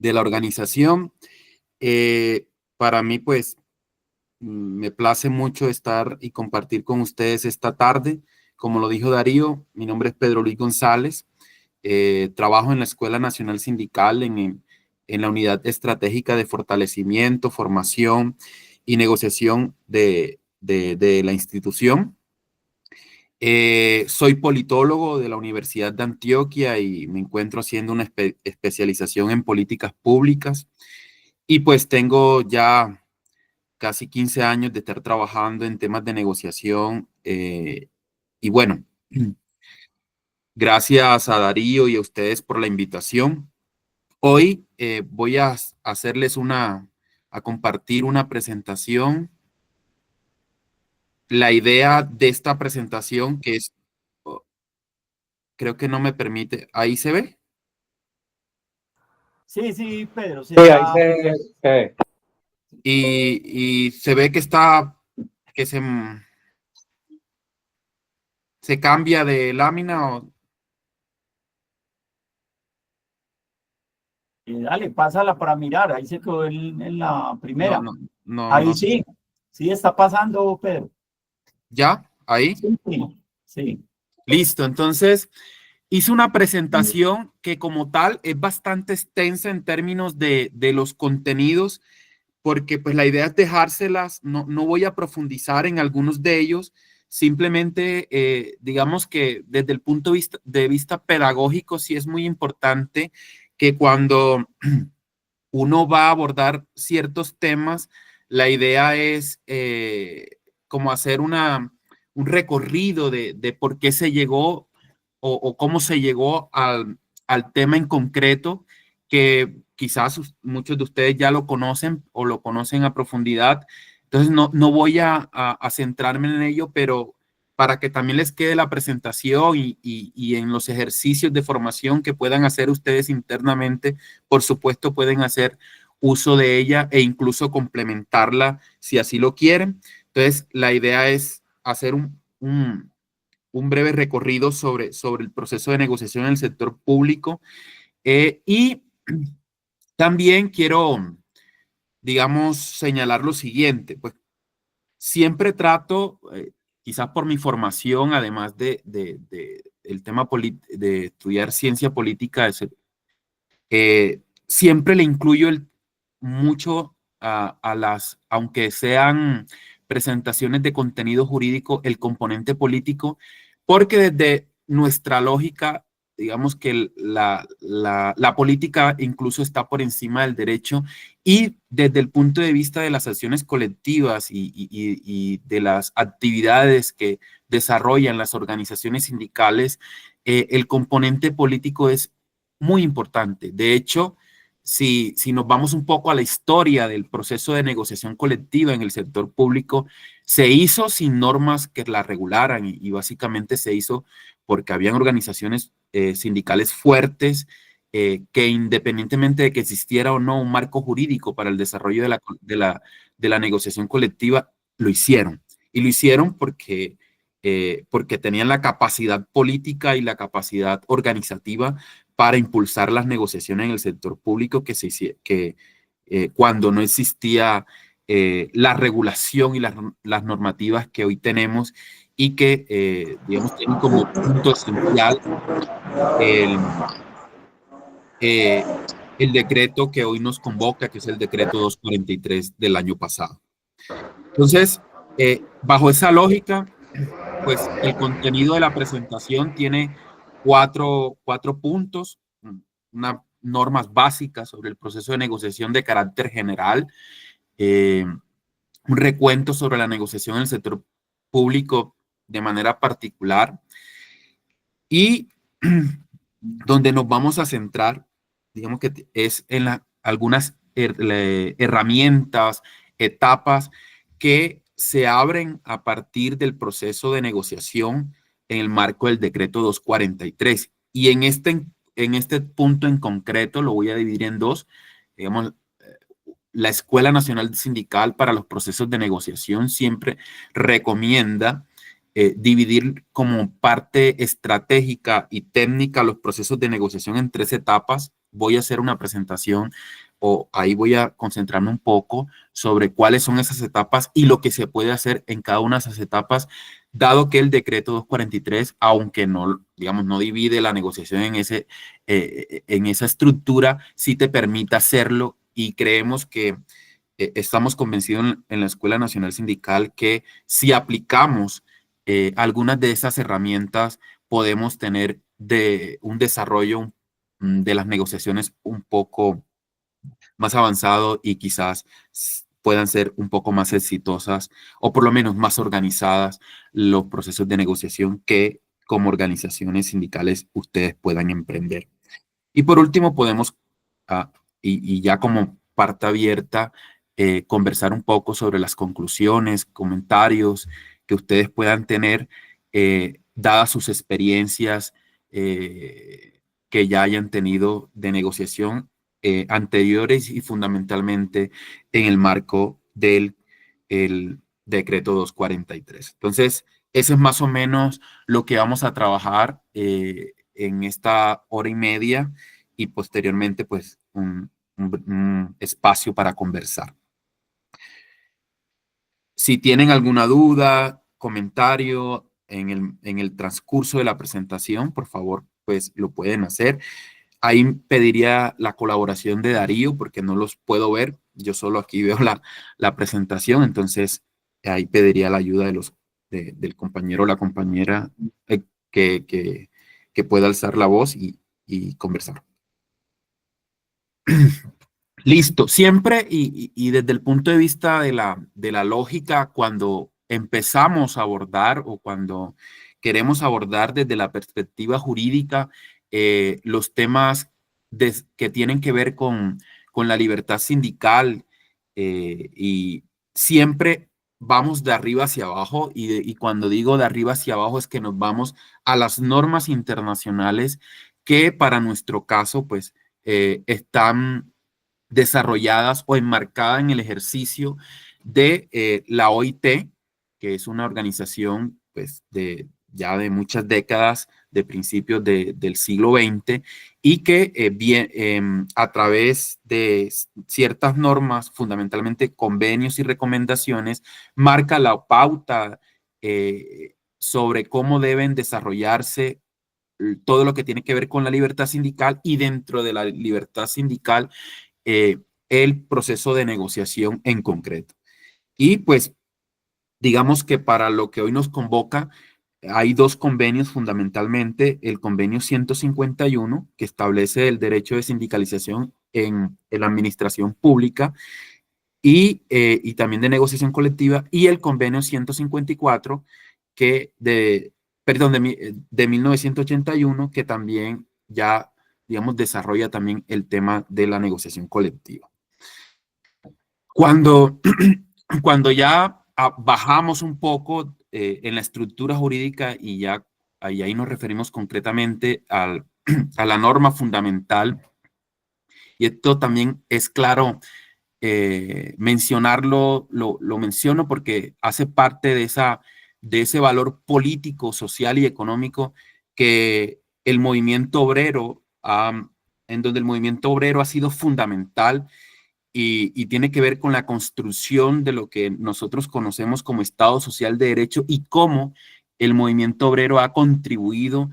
de la organización. Para mí, pues, me place mucho estar y compartir con ustedes esta tarde. Como lo dijo Darío, mi nombre es Pedro Luis González. Trabajo en la Escuela Nacional Sindical en la Unidad Estratégica de Fortalecimiento, Formación y Negociación de la institución. Soy politólogo de la Universidad de Antioquia y me encuentro haciendo una especialización en políticas públicas. Y pues tengo ya casi 15 años de estar trabajando en temas de negociación. Y bueno, gracias a Darío y a ustedes por la invitación. Hoy voy a hacerles a compartir una presentación. La idea de esta presentación que es, oh, creo que no me permite, ¿ahí se ve? Sí, Pedro. Sí, ahí se ve. Y se ve que se cambia de lámina o... Dale, pásala para mirar. Ahí se quedó en la primera. No, Ahí no. sí. Sí está pasando, Pedro. ¿Ya? ¿Ahí? Sí. Listo. Entonces, hice una presentación que como tal es bastante extensa en términos de los contenidos, porque pues la idea es dejárselas, no voy a profundizar en algunos de ellos, simplemente digamos que desde el punto de vista pedagógico sí es muy importante que cuando uno va a abordar ciertos temas, la idea es como hacer un recorrido de por qué se llegó o cómo se llegó al tema en concreto, que quizás muchos de ustedes ya lo conocen o lo conocen a profundidad. Entonces, no voy a centrarme en ello, pero para que también les quede la presentación y en los ejercicios de formación que puedan hacer ustedes internamente, por supuesto, pueden hacer uso de ella e incluso complementarla si así lo quieren. Entonces, la idea es hacer un breve recorrido sobre el proceso de negociación en el sector público. Y también quiero, digamos, señalar lo siguiente, pues siempre trato, quizás por mi formación, además el tema de estudiar ciencia política, siempre le incluyo mucho a las, aunque sean presentaciones de contenido jurídico, el componente político, porque desde nuestra lógica, digamos que la política incluso está por encima del derecho, y desde el punto de vista de las acciones colectivas y de las actividades que desarrollan las organizaciones sindicales, el componente político es muy importante. De hecho, si nos vamos un poco a la historia del proceso de negociación colectiva en el sector público, se hizo sin normas que la regularan y básicamente se hizo porque habían organizaciones sindicales fuertes que independientemente de que existiera o no un marco jurídico para el desarrollo de la negociación colectiva, lo hicieron. Y lo hicieron porque tenían la capacidad política y la capacidad organizativa para impulsar las negociaciones en el sector público cuando no existía la regulación y las normativas que hoy tenemos y que, digamos, tienen como punto esencial el decreto que hoy nos convoca, que es el decreto 243 del año pasado. Entonces, bajo esa lógica, pues el contenido de la presentación tiene cuatro puntos, unas normas básicas sobre el proceso de negociación de carácter general, un recuento sobre la negociación en el sector público de manera particular y donde nos vamos a centrar, digamos que es en algunas herramientas, etapas que se abren a partir del proceso de negociación en el marco del decreto 243. Y en este punto en concreto lo voy a dividir en dos. Digamos, la Escuela Nacional Sindical para los procesos de negociación siempre recomienda dividir como parte estratégica y técnica los procesos de negociación en 3 etapas. voy a hacer una presentación o ahí voy a concentrarme un poco sobre cuáles son esas etapas y lo que se puede hacer en cada una de esas etapas, dado que el decreto 243, aunque no, digamos, no divide la negociación en esa estructura, sí te permite hacerlo y creemos que estamos convencidos en la Escuela Nacional Sindical que si aplicamos algunas de esas herramientas, podemos tener un desarrollo de las negociaciones un poco más avanzado y quizás puedan ser un poco más exitosas o por lo menos más organizadas los procesos de negociación que como organizaciones sindicales ustedes puedan emprender. Y por último, podemos, ah, y ya como parte abierta, conversar un poco sobre las conclusiones, comentarios que ustedes puedan tener, dadas sus experiencias que ya hayan tenido de negociación anteriores y fundamentalmente en el marco del el decreto 243. Entonces, eso es más o menos lo que vamos a trabajar en esta hora y media y posteriormente pues un espacio para conversar. Si tienen alguna duda, comentario en el transcurso de la presentación, por favor, pues lo pueden hacer. Ahí pediría la colaboración de Darío porque no los puedo ver. Yo solo aquí veo la presentación, entonces ahí pediría la ayuda del compañero o la compañera que pueda alzar la voz y conversar. Listo, siempre y desde el punto de vista de la lógica, cuando empezamos a abordar o cuando queremos abordar desde la perspectiva jurídica los temas que tienen que ver con la libertad sindical y siempre vamos de arriba hacia abajo y cuando digo de arriba hacia abajo es que nos vamos a las normas internacionales que para nuestro caso pues están desarrolladas o enmarcadas en el ejercicio de la OIT, que es una organización pues, ya de muchas décadas, de principios del siglo XX, y que a través de ciertas normas, fundamentalmente convenios y recomendaciones, marca la pauta sobre cómo deben desarrollarse todo lo que tiene que ver con la libertad sindical y dentro de la libertad sindical el proceso de negociación en concreto. Y pues digamos que para lo que hoy nos convoca, hay dos convenios fundamentalmente, el convenio 151 que establece el derecho de sindicalización en la administración pública y también de negociación colectiva, y el convenio 154 de 1981 que también ya, digamos, desarrolla también el tema de la negociación colectiva. Cuando ya bajamos un poco en la estructura jurídica y ya ahí nos referimos concretamente a la norma fundamental, y esto también es claro mencionarlo, lo menciono porque hace parte de ese valor político, social y económico que el movimiento obrero, en donde el movimiento obrero ha sido fundamental y tiene que ver con la construcción de lo que nosotros conocemos como Estado Social de Derecho y cómo el movimiento obrero ha contribuido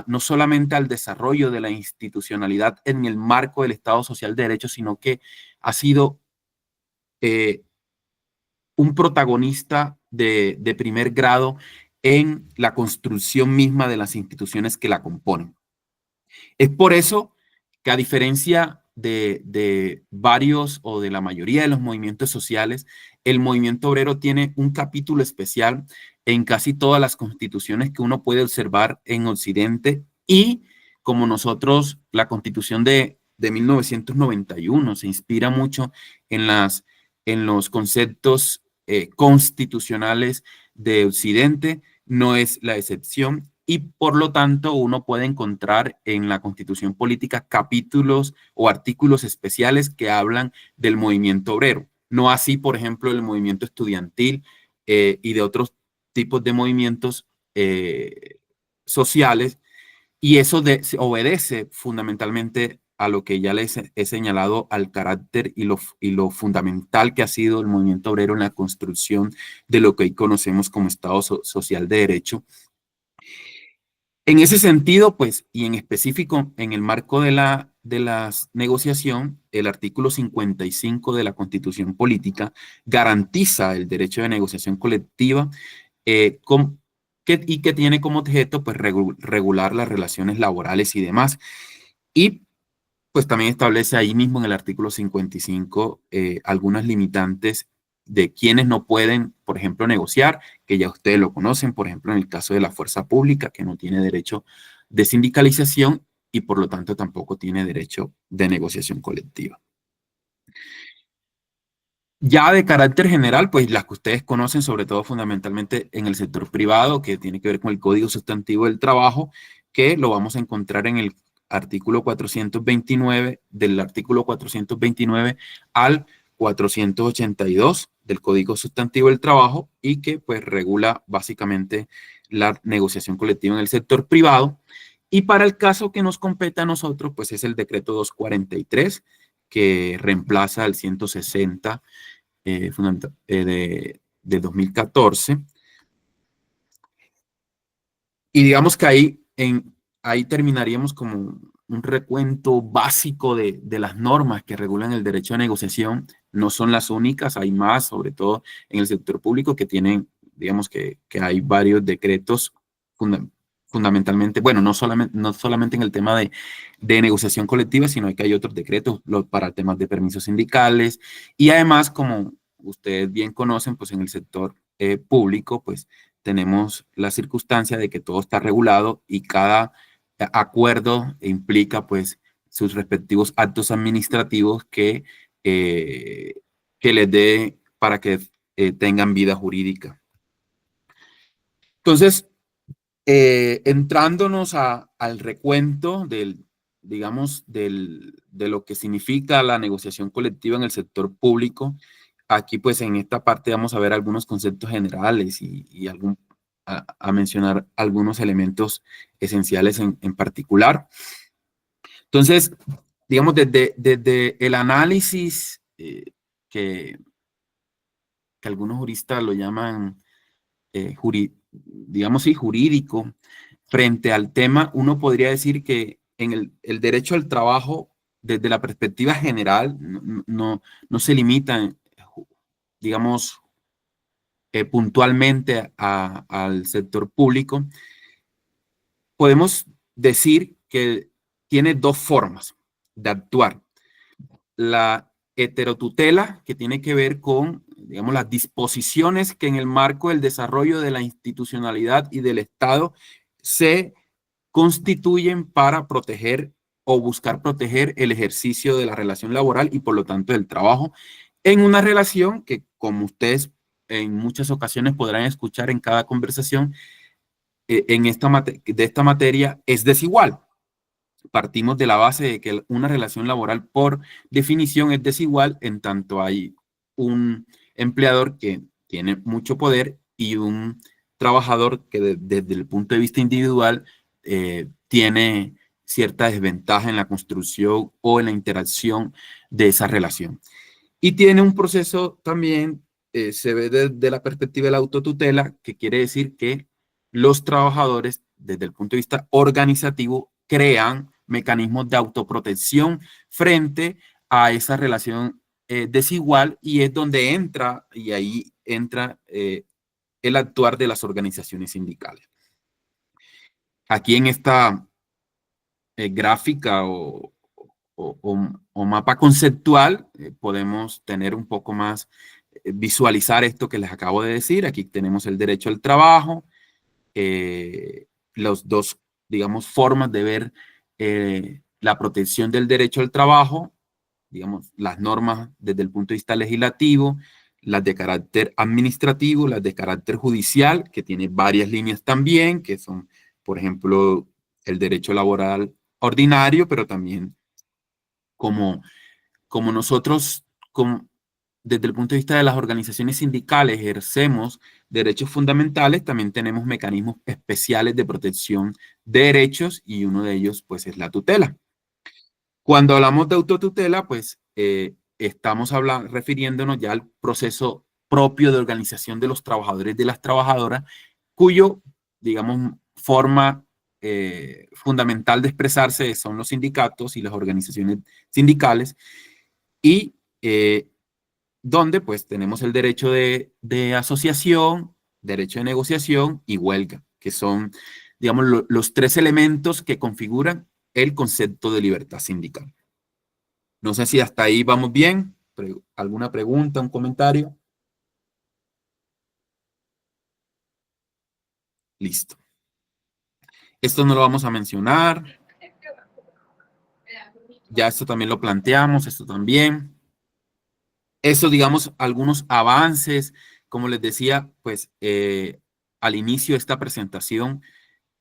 no solamente al desarrollo de la institucionalidad en el marco del Estado Social de Derecho, sino que ha sido un protagonista de primer grado en la construcción misma de las instituciones que la componen. Es por eso que a diferencia de varios o de la mayoría de los movimientos sociales, el movimiento obrero tiene un capítulo especial en casi todas las constituciones que uno puede observar en Occidente y como nosotros, la constitución de 1991 se inspira mucho en los conceptos constitucionales de Occidente, no es la excepción y por lo tanto uno puede encontrar en la Constitución Política capítulos o artículos especiales que hablan del movimiento obrero. No así, por ejemplo, el movimiento estudiantil y de otros tipos de movimientos sociales, y eso obedece fundamentalmente a lo que ya les he señalado, al carácter y lo fundamental que ha sido el movimiento obrero en la construcción de lo que hoy conocemos como Estado Social de Derecho. En ese sentido, pues, y en específico en el marco de la negociación, el artículo 55 de la Constitución Política garantiza el derecho de negociación colectiva y que tiene como objeto, pues, regular las relaciones laborales y demás. Y pues también establece ahí mismo en el artículo 55 algunas limitantes de quienes no pueden, por ejemplo, negociar, que ya ustedes lo conocen, por ejemplo, en el caso de la fuerza pública, que no tiene derecho de sindicalización y por lo tanto tampoco tiene derecho de negociación colectiva. Ya de carácter general, pues las que ustedes conocen, sobre todo fundamentalmente en el sector privado, que tiene que ver con el Código Sustantivo del Trabajo, que lo vamos a encontrar en el artículo 429, del artículo 429 al 482 del Código Sustantivo del Trabajo, y que pues regula básicamente la negociación colectiva en el sector privado. Y para el caso que nos compete a nosotros, pues es el decreto 243, que reemplaza al 160 de 2014. Y digamos que ahí terminaríamos como un recuento básico de las normas que regulan el derecho de negociación. No son las únicas, hay más, sobre todo en el sector público, que tienen, digamos que hay varios decretos fundamentalmente, bueno, no solamente en el tema de negociación colectiva, sino que hay otros decretos para temas de permisos sindicales. Y además, como ustedes bien conocen, pues en el sector público, pues tenemos la circunstancia de que todo está regulado y cada acuerdo implica pues sus respectivos actos administrativos que les dé para que tengan vida jurídica. Entonces, entrándonos al recuento digamos, de lo que significa la negociación colectiva en el sector público, aquí pues en esta parte vamos a ver algunos conceptos generales y a mencionar algunos elementos esenciales en particular. Entonces, digamos, desde el análisis que algunos juristas lo llaman, digamos, sí, jurídico, frente al tema, uno podría decir que en el derecho al trabajo, desde la perspectiva general, no se limita, digamos, puntualmente al sector público. Podemos decir que tiene dos formas de actuar. La heterotutela, que tiene que ver con, digamos, las disposiciones que en el marco del desarrollo de la institucionalidad y del Estado se constituyen para proteger o buscar proteger el ejercicio de la relación laboral y por lo tanto del trabajo en una relación que, como ustedes en muchas ocasiones podrán escuchar en cada conversación, de esta materia es desigual. Partimos de la base de que una relación laboral por definición es desigual en tanto hay un empleador que tiene mucho poder y un trabajador que desde el punto de vista individual tiene cierta desventaja en la construcción o en la interacción de esa relación. Y tiene un proceso también, se ve desde la perspectiva de la autotutela, que quiere decir que los trabajadores, desde el punto de vista organizativo, crean mecanismos de autoprotección frente a esa relación desigual, y es donde entra, y ahí entra el actuar de las organizaciones sindicales. Aquí en esta gráfica o mapa conceptual podemos tener un poco más, visualizar esto que les acabo de decir. Aquí tenemos el derecho al trabajo, los dos, digamos, formas de ver la protección del derecho al trabajo, digamos, las normas desde el punto de vista legislativo, las de carácter administrativo, las de carácter judicial, que tiene varias líneas también, que son, por ejemplo, el derecho laboral ordinario, pero también como nosotros, desde el punto de vista de las organizaciones sindicales, ejercemos derechos fundamentales, también tenemos mecanismos especiales de protección de derechos y uno de ellos, pues, es la tutela. Cuando hablamos de autotutela, pues estamos refiriéndonos ya al proceso propio de organización de los trabajadores y de las trabajadoras, cuyo, digamos, forma fundamental de expresarse son los sindicatos y las organizaciones sindicales, y donde pues tenemos el derecho de asociación, derecho de negociación y huelga, que son, digamos, los tres elementos que configuran el concepto de libertad sindical. No sé si hasta ahí vamos bien. ¿Alguna pregunta, un comentario? Listo. Esto no lo vamos a mencionar. Ya esto también lo planteamos, esto también. Eso, digamos, algunos avances, como les decía, pues al inicio de esta presentación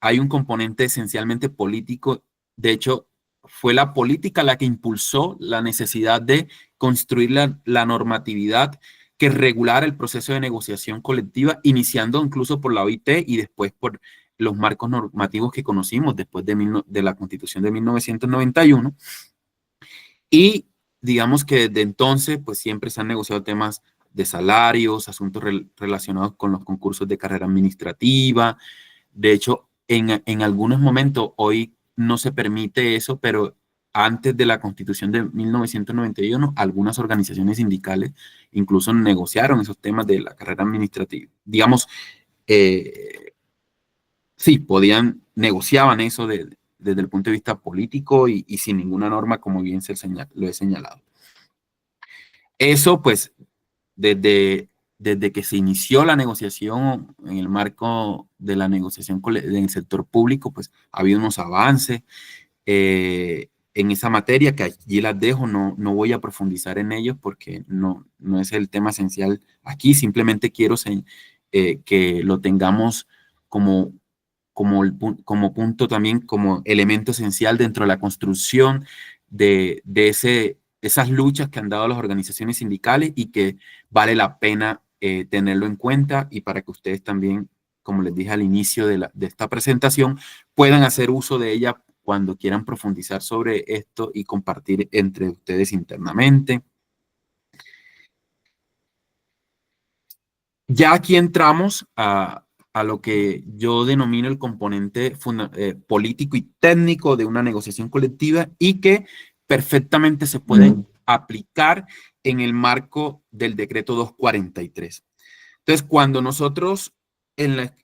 hay un componente esencialmente político. De hecho, fue la política la que impulsó la necesidad de construir la normatividad que regulara el proceso de negociación colectiva, iniciando incluso por la OIT y después por los marcos normativos que conocimos después de la Constitución de 1991. Y digamos que desde entonces, pues siempre se han negociado temas de salarios, asuntos relacionados con los concursos de carrera administrativa. De hecho, en algunos momentos hoy no se permite eso, pero antes de la Constitución de 1991, algunas organizaciones sindicales incluso negociaron esos temas de la carrera administrativa. Digamos, sí, negociaban eso desde el punto de vista político y sin ninguna norma, como bien lo he señalado. Eso, pues, desde que se inició la negociación en el marco de la negociación en el sector público, pues ha habido unos avances en esa materia que allí las dejo, no voy a profundizar en ellos porque no es el tema esencial aquí, simplemente quiero que lo tengamos como punto también, como elemento esencial dentro de la construcción de esas luchas que han dado las organizaciones sindicales y que vale la pena tenerlo en cuenta, y para que ustedes también, como les dije al inicio de esta presentación, puedan hacer uso de ella cuando quieran profundizar sobre esto y compartir entre ustedes internamente. Ya aquí entramos a lo que yo denomino el componente político y técnico de una negociación colectiva y que perfectamente se puede aplicar en el marco del decreto 243. Entonces, cuando nosotros en la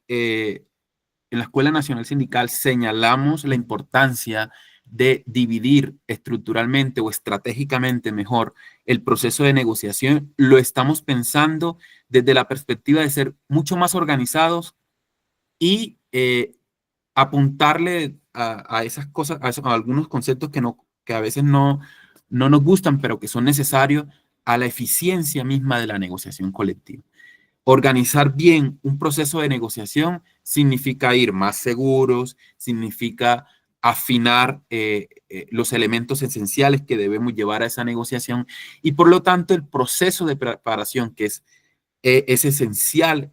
Escuela Nacional Sindical señalamos la importancia de dividir estructuralmente o estratégicamente mejor el proceso de negociación, lo estamos pensando desde la perspectiva de ser mucho más organizados y apuntarle a esas cosas, a algunos conceptos que a veces no nos gustan, pero que son necesarios a la eficiencia misma de la negociación colectiva. Organizar bien un proceso de negociación significa ir más seguros, significa afinar los elementos esenciales que debemos llevar a esa negociación, y por lo tanto el proceso de preparación que es esencial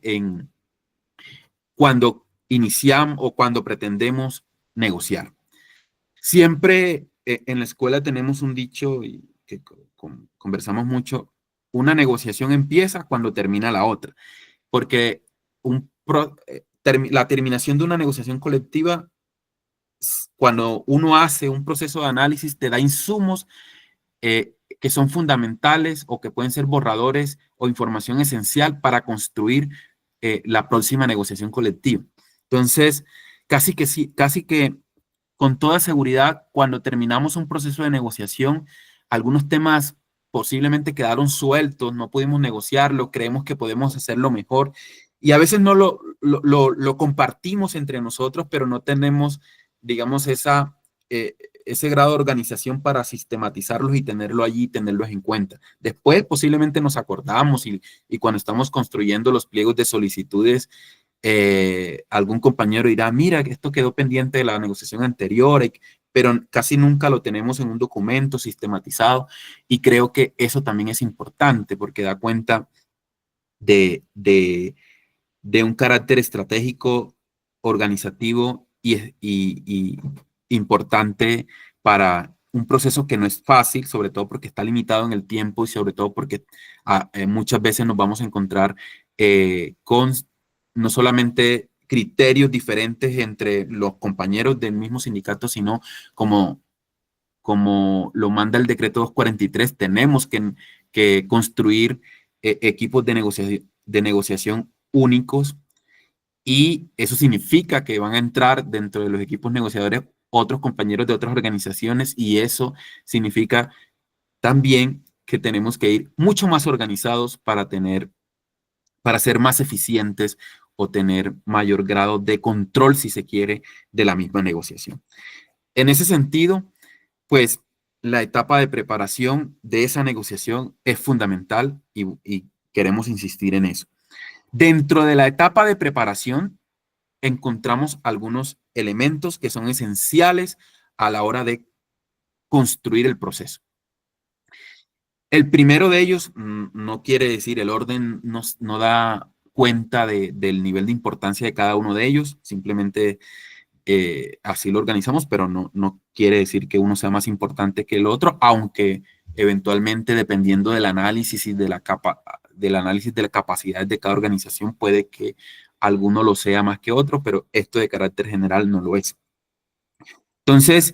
cuando iniciamos o cuando pretendemos negociar. Siempre en la escuela tenemos un dicho y que conversamos mucho: una negociación empieza cuando termina la otra, porque la terminación de una negociación colectiva, cuando uno hace un proceso de análisis, te da insumos que son fundamentales o que pueden ser borradores o información esencial para construir la próxima negociación colectiva. Entonces, casi que con toda seguridad, cuando terminamos un proceso de negociación, algunos temas posiblemente quedaron sueltos, no pudimos negociarlo, creemos que podemos hacerlo mejor y a veces no lo compartimos entre nosotros, pero no tenemos, digamos, ese grado de organización para sistematizarlos y tenerlo allí, tenerlos en cuenta. Después posiblemente nos acordamos y cuando estamos construyendo los pliegos de solicitudes, algún compañero dirá: mira, esto quedó pendiente de la negociación anterior, pero casi nunca lo tenemos en un documento sistematizado, y creo que eso también es importante porque da cuenta de un carácter estratégico, organizativo y importante para un proceso que no es fácil, sobre todo porque está limitado en el tiempo y sobre todo porque muchas veces nos vamos a encontrar con no solamente criterios diferentes entre los compañeros del mismo sindicato, sino como lo manda el decreto 243, tenemos que construir equipos de negociación únicos, y eso significa que van a entrar dentro de los equipos negociadores otros compañeros de otras organizaciones, y eso significa también que tenemos que ir mucho más organizados para ser más eficientes o tener mayor grado de control, si se quiere, de la misma negociación. En ese sentido, pues la etapa de preparación de esa negociación es fundamental y queremos insistir en eso. Dentro de la etapa de preparación encontramos algunos elementos que son esenciales a la hora de construir el proceso. El primero de ellos, no quiere decir, el orden no da cuenta del nivel de importancia de cada uno de ellos, simplemente así lo organizamos, pero no quiere decir que uno sea más importante que el otro, aunque eventualmente, dependiendo del análisis y del análisis de la capacidad de cada organización, puede que alguno lo sea más que otro, pero esto de carácter general no lo es. Entonces,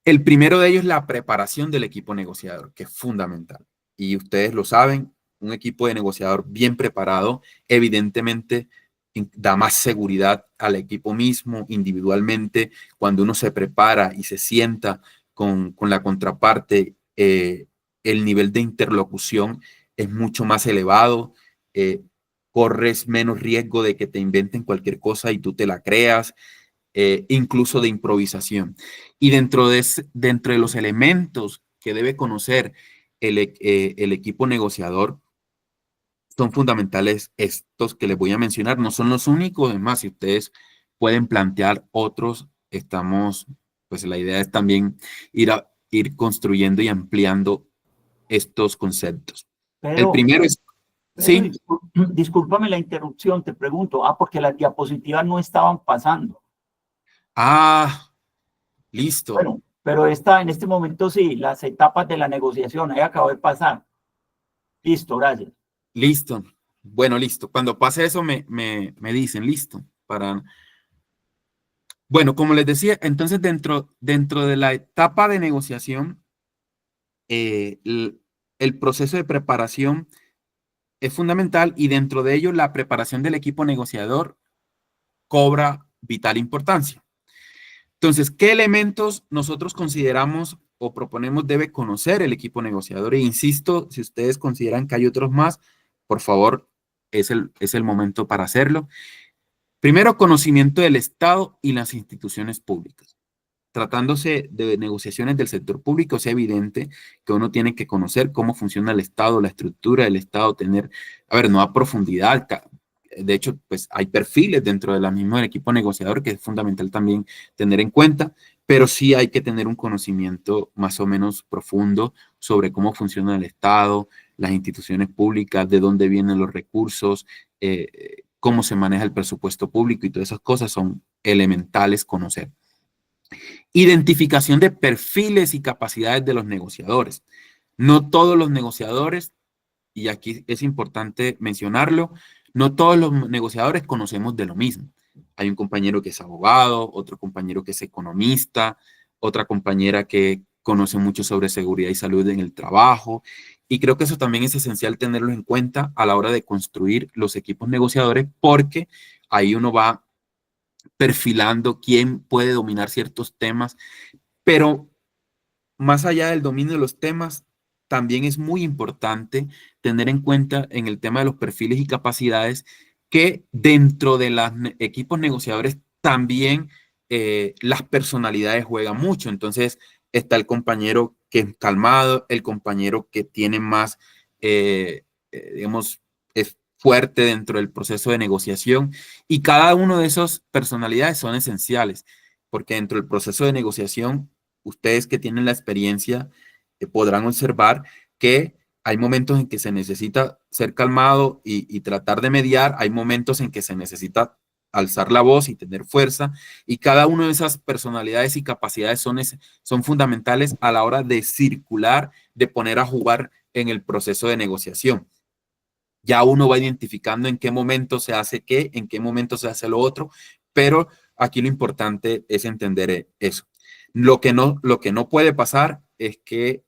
el primero de ellos es la preparación del equipo negociador, que es fundamental. Y ustedes lo saben, un equipo de negociador bien preparado, evidentemente, da más seguridad al equipo mismo, individualmente. Cuando uno se prepara y se sienta con la contraparte, el nivel de interlocución es mucho más elevado, corres menos riesgo de que te inventen cualquier cosa y tú te la creas, incluso de improvisación. Y dentro de los elementos que debe conocer el equipo negociador, son fundamentales estos que les voy a mencionar. No son los únicos, además, si ustedes pueden plantear otros, pues la idea es también ir construyendo y ampliando estos conceptos. El primero es, sí. Discúlpame la interrupción, te pregunto. Porque las diapositivas no estaban pasando. Listo. Bueno, pero en este momento sí, las etapas de la negociación, ahí acabó de pasar. Listo, gracias. Listo. Bueno, listo. Cuando pase eso me dicen, listo. Bueno, como les decía, entonces dentro de la etapa de negociación, el proceso de preparación es fundamental, y dentro de ello la preparación del equipo negociador cobra vital importancia. Entonces, ¿qué elementos nosotros consideramos o proponemos debe conocer el equipo negociador? E insisto, si ustedes consideran que hay otros más, por favor, es el momento para hacerlo. Primero, conocimiento del Estado y las instituciones públicas. Tratándose de negociaciones del sector público, es evidente que uno tiene que conocer cómo funciona el Estado, la estructura del Estado, no a profundidad. De hecho, pues hay perfiles dentro de la misma equipo negociador que es fundamental también tener en cuenta, pero sí hay que tener un conocimiento más o menos profundo sobre cómo funciona el Estado, las instituciones públicas, de dónde vienen los recursos, cómo se maneja el presupuesto público, y todas esas cosas son elementales conocer. Identificación de perfiles y capacidades de los negociadores. No todos los negociadores, y aquí es importante mencionarlo, no todos los negociadores conocemos de lo mismo. Hay un compañero que es abogado, otro compañero que es economista, otra compañera que conoce mucho sobre seguridad y salud en el trabajo, y creo que eso también es esencial tenerlo en cuenta a la hora de construir los equipos negociadores, porque ahí uno va perfilando quién puede dominar ciertos temas, pero más allá del dominio de los temas, también es muy importante tener en cuenta en el tema de los perfiles y capacidades que dentro de los equipos negociadores también las personalidades juegan mucho. Entonces está el compañero que es calmado, el compañero que tiene más, digamos, es fuerte dentro del proceso de negociación, y cada uno de esas personalidades son esenciales, porque dentro del proceso de negociación, ustedes que tienen la experiencia podrán observar que hay momentos en que se necesita ser calmado y tratar de mediar, hay momentos en que se necesita alzar la voz y tener fuerza, y cada una de esas personalidades y capacidades son fundamentales a la hora de circular, de poner a jugar en el proceso de negociación. Ya uno va identificando en qué momento se hace qué, en qué momento se hace lo otro, pero aquí lo importante es entender eso. Lo que no puede pasar es que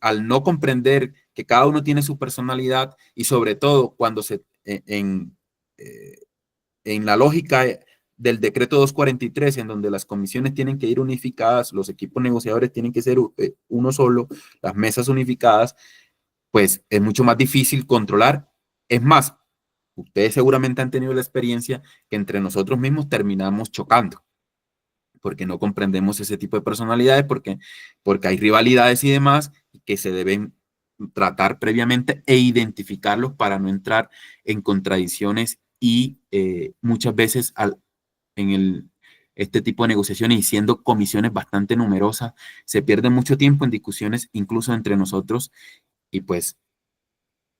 al no comprender que cada uno tiene su personalidad y sobre todo cuando en la lógica del decreto 243, en donde las comisiones tienen que ir unificadas, los equipos negociadores tienen que ser uno solo, las mesas unificadas, pues es mucho más difícil controlar. Es más, ustedes seguramente han tenido la experiencia que entre nosotros mismos terminamos chocando, porque no comprendemos ese tipo de personalidades, porque hay rivalidades y demás que se deben tratar previamente e identificarlos para no entrar en contradicciones y muchas veces este tipo de negociaciones y siendo comisiones bastante numerosas, se pierde mucho tiempo en discusiones incluso entre nosotros y pues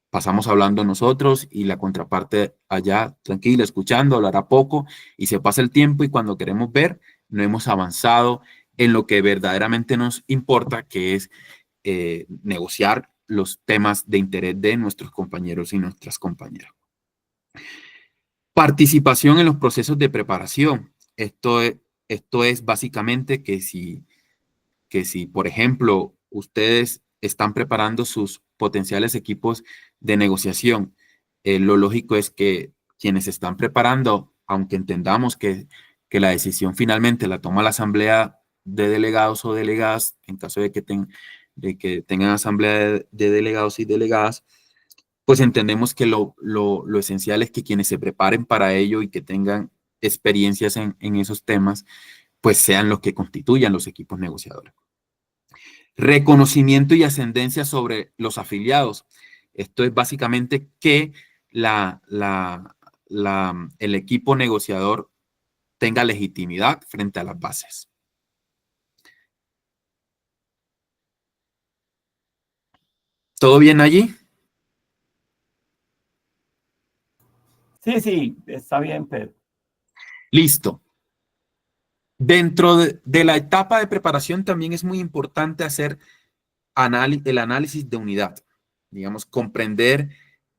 pasamos hablando nosotros y la contraparte allá tranquila, escuchando, hablará poco y se pasa el tiempo y cuando queremos ver, no hemos avanzado en lo que verdaderamente nos importa, que es negociar los temas de interés de nuestros compañeros y nuestras compañeras. Participación en los procesos de preparación. Esto es básicamente que si, por ejemplo, ustedes están preparando sus potenciales equipos de negociación, lo lógico es que quienes están preparando, aunque entendamos que la decisión finalmente la toma la asamblea de delegados o delegadas, en caso de que tengan asamblea de delegados y delegadas, pues entendemos que lo esencial es que quienes se preparen para ello y que tengan experiencias en esos temas, pues sean los que constituyan los equipos negociadores. Reconocimiento y ascendencia sobre los afiliados. Esto es básicamente que el equipo negociador tenga legitimidad frente a las bases. ¿Todo bien allí? Sí, está bien, Pedro. Listo. Dentro de la etapa de preparación también es muy importante hacer el análisis de unidad, digamos, comprender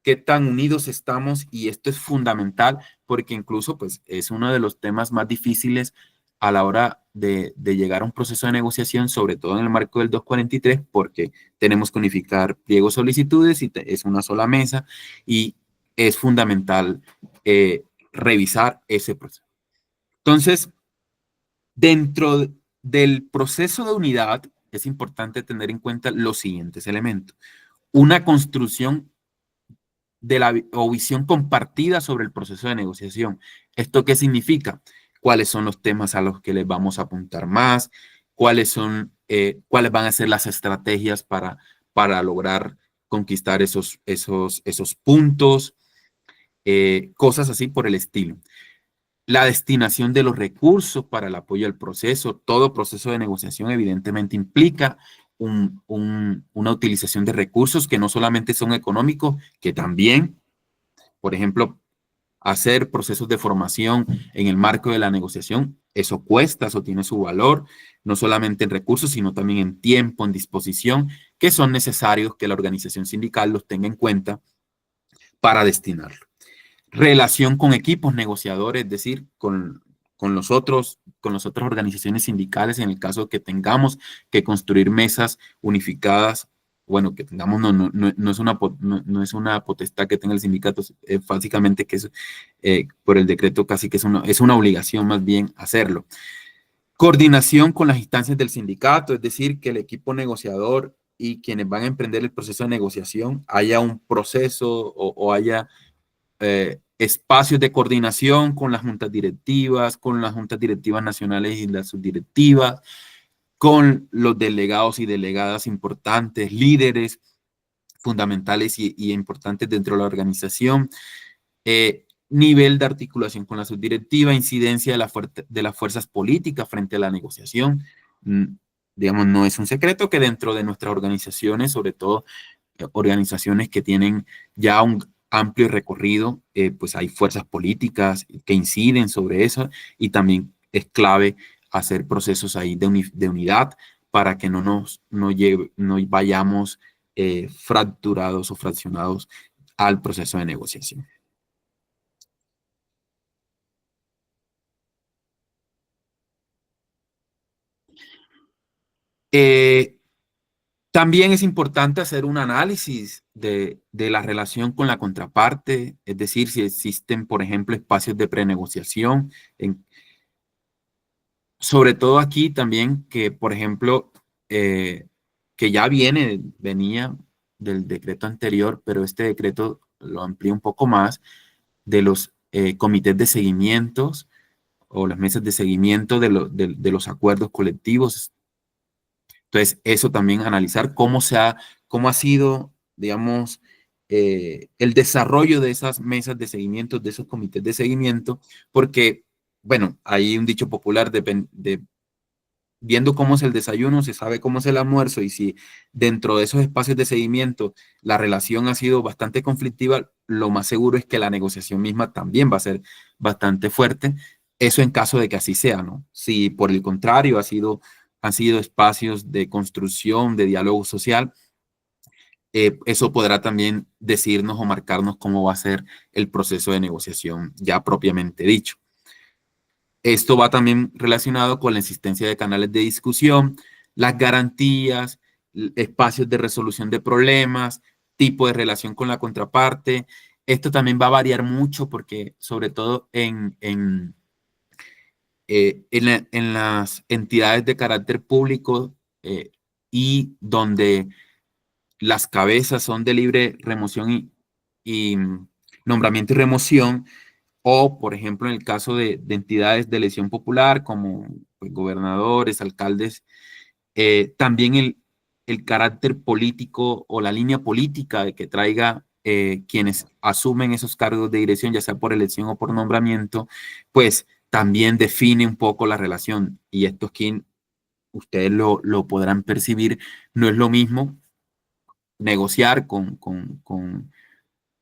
qué tan unidos estamos y esto es fundamental porque incluso pues es uno de los temas más difíciles a la hora de llegar a un proceso de negociación, sobre todo en el marco del 243, porque tenemos que unificar pliegos solicitudes y es una sola mesa y es fundamental revisar ese proceso. Entonces, dentro del proceso de unidad, es importante tener en cuenta los siguientes elementos. Una construcción o visión compartida sobre el proceso de negociación. ¿Esto qué significa? ¿Cuáles son los temas a los que les vamos a apuntar más? ¿Cuáles van a ser las estrategias para lograr conquistar esos puntos? Cosas así por el estilo. La destinación de los recursos para el apoyo al proceso. Todo proceso de negociación evidentemente implica una utilización de recursos que no solamente son económicos, que también, por ejemplo, hacer procesos de formación en el marco de la negociación, eso cuesta, eso tiene su valor, no solamente en recursos, sino también en tiempo, en disposición, que son necesarios que la organización sindical los tenga en cuenta para destinarlo. Relación con equipos negociadores, es decir, con las otras organizaciones sindicales en el caso que tengamos que construir mesas unificadas. Bueno, que tengamos, no es una potestad que tenga el sindicato, básicamente que es por el decreto casi que es una obligación más bien hacerlo. Coordinación con las instancias del sindicato, es decir, que el equipo negociador y quienes van a emprender el proceso de negociación haya un proceso o haya espacios de coordinación con las juntas directivas nacionales y las subdirectivas, con los delegados y delegadas importantes, líderes fundamentales y importantes dentro de la organización, nivel de articulación con la subdirectiva, incidencia de las fuerzas políticas frente a la negociación. Digamos, no es un secreto que dentro de nuestras organizaciones, sobre todo organizaciones que tienen ya amplio recorrido, pues hay fuerzas políticas que inciden sobre eso y también es clave hacer procesos ahí de unidad para que no vayamos fracturados o fraccionados al proceso de negociación. También es importante hacer un análisis de la relación con la contraparte, es decir, si existen, por ejemplo, espacios de prenegociación, sobre todo aquí también que, por ejemplo, que ya venía del decreto anterior, pero este decreto lo amplía un poco más, de los comités de seguimientos o las mesas de seguimiento de los acuerdos colectivos. Entonces, eso también analizar cómo ha sido, digamos, el desarrollo de esas mesas de seguimiento, de esos comités de seguimiento, porque, bueno, hay un dicho popular viendo cómo es el desayuno, se sabe cómo es el almuerzo, y si dentro de esos espacios de seguimiento la relación ha sido bastante conflictiva, lo más seguro es que la negociación misma también va a ser bastante fuerte. Eso en caso de que así sea, ¿no? Si por el contrario han sido espacios de construcción, de diálogo social, eso podrá también decirnos o marcarnos cómo va a ser el proceso de negociación ya propiamente dicho. Esto va también relacionado con la existencia de canales de discusión, las garantías, espacios de resolución de problemas, tipo de relación con la contraparte. Esto también va a variar mucho porque sobre todo en las entidades de carácter público y donde las cabezas son de libre remoción y nombramiento y remoción, o, por ejemplo, en el caso de entidades de elección popular, como pues, gobernadores, alcaldes, también el carácter político o la línea política de que traiga quienes asumen esos cargos de dirección, ya sea por elección o por nombramiento, pues también define un poco la relación. Y esto es quien ustedes lo podrán percibir, no es lo mismo negociar con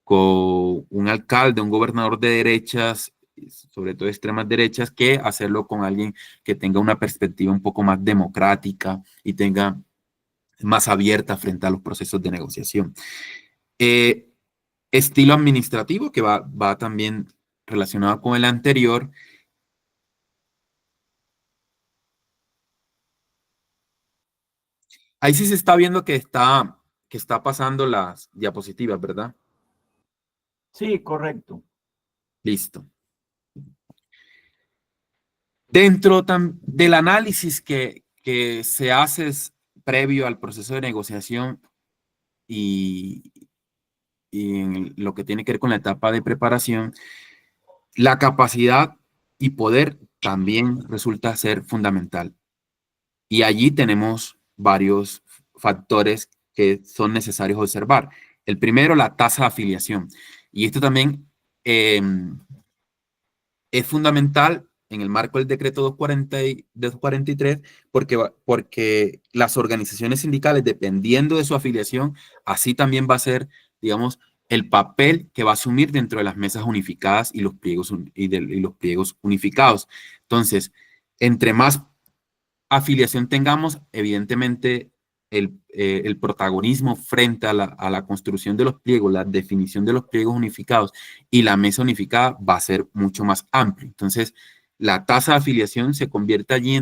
un alcalde, un gobernador de derechas, sobre todo extremas derechas, que hacerlo con alguien que tenga una perspectiva un poco más democrática y tenga más abierta frente a los procesos de negociación. Estilo administrativo, que va también relacionado con el anterior. Ahí sí se está viendo que está pasando las diapositivas, ¿verdad? Sí, correcto. Listo. Dentro del análisis que se hace previo al proceso de negociación y en lo que tiene que ver con la etapa de preparación, la capacidad y poder también resulta ser fundamental. Y allí tenemos varios factores que son necesarios observar. El primero, la tasa de afiliación. Y esto también es fundamental en el marco del decreto 243 porque las organizaciones sindicales, dependiendo de su afiliación, así también va a ser, digamos, el papel que va a asumir dentro de las mesas unificadas y los pliegos unificados. Entonces, entre más afiliación tengamos, evidentemente el protagonismo frente a la construcción de los pliegos, la definición de los pliegos unificados y la mesa unificada va a ser mucho más amplio. Entonces, la tasa de afiliación se convierte allí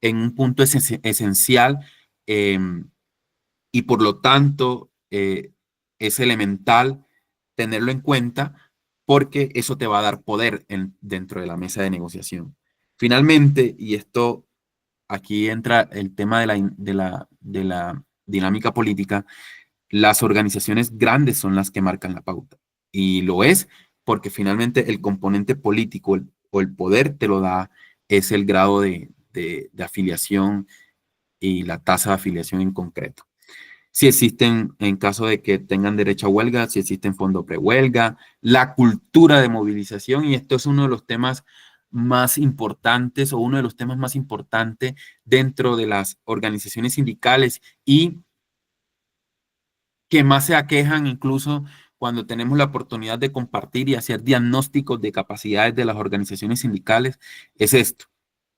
en un punto esencial y por lo tanto es elemental tenerlo en cuenta porque eso te va a dar poder dentro de la mesa de negociación. Finalmente, y esto aquí entra el tema de la dinámica política, las organizaciones grandes son las que marcan la pauta. Y lo es porque finalmente el componente político o el poder te lo da, es el grado de afiliación y la tasa de afiliación en concreto. Si existen, en caso de que tengan derecho a huelga, si existen fondos prehuelga, la cultura de movilización, y esto es uno de los temas más importantes o uno de los temas más importantes dentro de las organizaciones sindicales y que más se aquejan incluso cuando tenemos la oportunidad de compartir y hacer diagnósticos de capacidades de las organizaciones sindicales, es esto,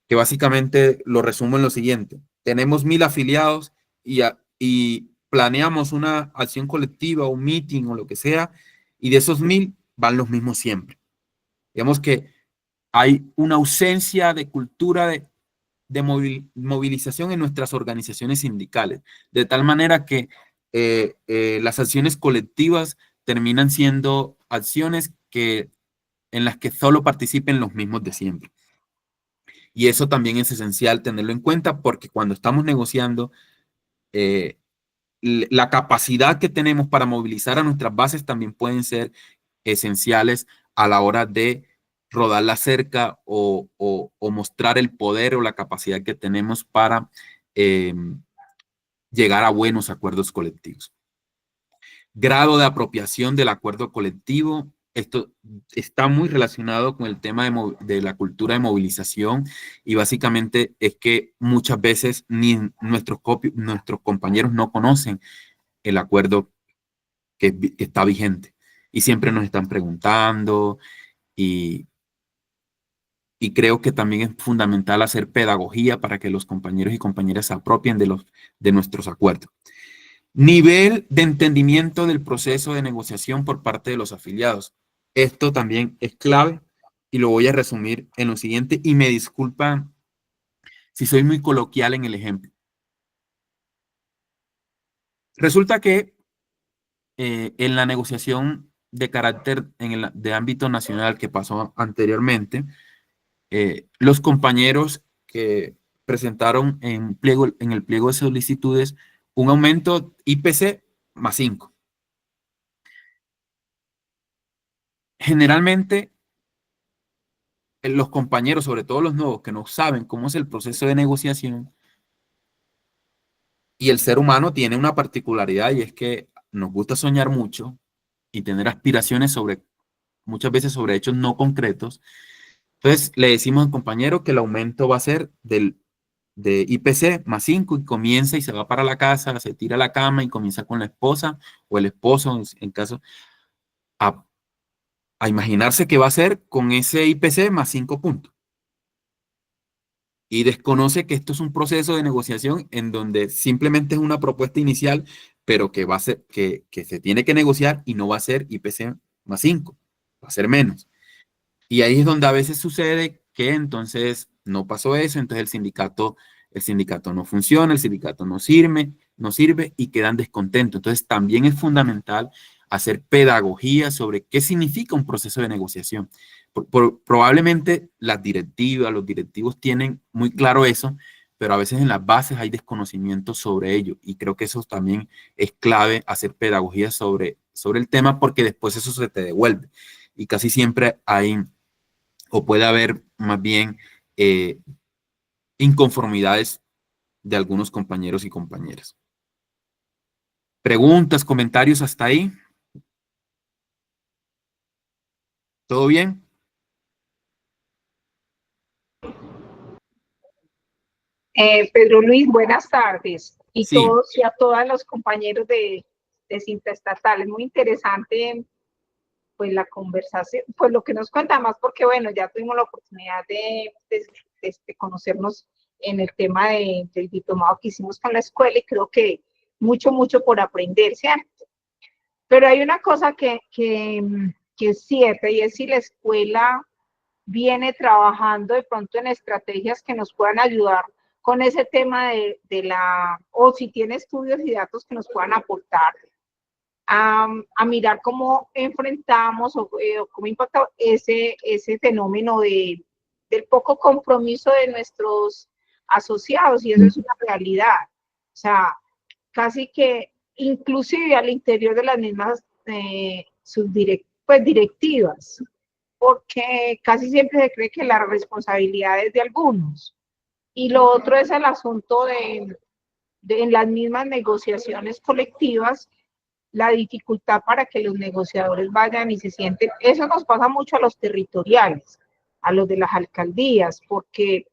que básicamente lo resumo en lo siguiente. Tenemos 1000 afiliados y planeamos una acción colectiva, un meeting o lo que sea, y de esos 1000 van los mismos siempre. Digamos que hay una ausencia de cultura de movilización en nuestras organizaciones sindicales, de tal manera que las acciones colectivas terminan siendo acciones en las que solo participen los mismos de siempre. Y eso también es esencial tenerlo en cuenta porque cuando estamos negociando, la capacidad que tenemos para movilizar a nuestras bases también pueden ser esenciales a la hora de rodar la cerca o mostrar el poder o la capacidad que tenemos para llegar a buenos acuerdos colectivos. Grado de apropiación del acuerdo colectivo. Esto está muy relacionado con el tema de la cultura de movilización y básicamente es que muchas veces ni nuestros compañeros no conocen el acuerdo que está vigente y siempre nos están preguntando y creo que también es fundamental hacer pedagogía para que los compañeros y compañeras se apropien de nuestros acuerdos. Nivel de entendimiento del proceso de negociación por parte de los afiliados. Esto también es clave y lo voy a resumir en lo siguiente y me disculpan si soy muy coloquial en el ejemplo. Resulta que en la negociación de carácter de ámbito nacional que pasó anteriormente, los compañeros que presentaron en el pliego de solicitudes un aumento IPC más 5. Generalmente, los compañeros, sobre todo los nuevos que no saben cómo es el proceso de negociación, y el ser humano tiene una particularidad y es que nos gusta soñar mucho y tener aspiraciones muchas veces sobre hechos no concretos. Entonces, le decimos al compañero que el aumento va a ser de IPC más 5 y comienza y se va para la casa, se tira a la cama y comienza con la esposa o el esposo, en caso, a imaginarse qué va a hacer con ese IPC más 5 puntos. Y desconoce que esto es un proceso de negociación en donde simplemente es una propuesta inicial, pero que va a ser, que se tiene que negociar y no va a ser IPC más 5, va a ser menos. Y ahí es donde a veces sucede que entonces no pasó eso, entonces el sindicato no funciona, el sindicato no sirve y quedan descontentos. Entonces también es fundamental hacer pedagogía sobre qué significa un proceso de negociación. Probablemente las directivas, los directivos tienen muy claro eso, pero a veces en las bases hay desconocimiento sobre ello y creo que eso también es clave, hacer pedagogía sobre el tema porque después eso se te devuelve y casi siempre hay o puede haber más bien inconformidades de algunos compañeros y compañeras. ¿Preguntas, comentarios hasta ahí? ¿Todo bien? Pedro Luis, buenas tardes. Y Sí. todos y a todos los compañeros de Cinta Estatal. Es muy interesante pues la conversación, pues lo que nos cuenta más, porque bueno, ya tuvimos la oportunidad de conocernos en el tema del diplomado que hicimos con la escuela y creo que mucho por aprender, ¿cierto? Pero hay una cosa que es cierta y es si la escuela viene trabajando de pronto en estrategias que nos puedan ayudar con ese tema o si tiene estudios y datos que nos puedan aportar a mirar cómo enfrentamos o cómo impacta ese fenómeno del poco compromiso de nuestros asociados, y eso es una realidad. O sea, casi que inclusive al interior de las mismas directivas, porque casi siempre se cree que la responsabilidad es de algunos. Y lo otro es el asunto de en las mismas negociaciones colectivas, la dificultad para que los negociadores vayan y se sienten. Eso nos pasa mucho a los territoriales, a los de las alcaldías, porque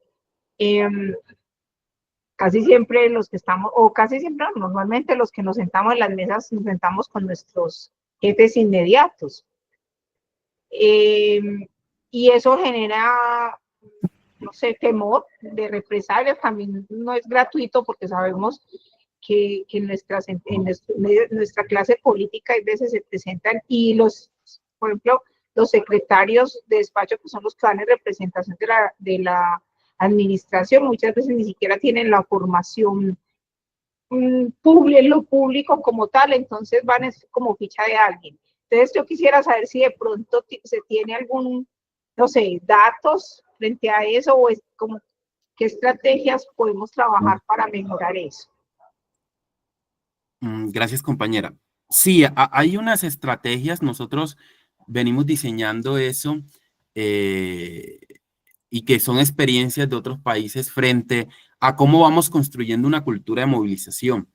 casi siempre los que estamos, o casi siempre, normalmente los que nos sentamos en las mesas, nos sentamos con nuestros jefes inmediatos. Y eso genera, no sé, temor de represalias. También no es gratuito porque sabemos que en nuestra clase política a veces se presentan y por ejemplo, los secretarios de despacho, que son los que dan en representación de la administración, muchas veces ni siquiera tienen la formación en lo público como tal, entonces van como ficha de alguien. Entonces yo quisiera saber si de pronto se tiene algún, no sé, datos frente a eso o es como qué estrategias podemos trabajar para mejorar eso. Gracias, compañera. Sí, hay unas estrategias, nosotros venimos diseñando eso eh, y que son experiencias de otros países frente a cómo vamos construyendo una cultura de movilización.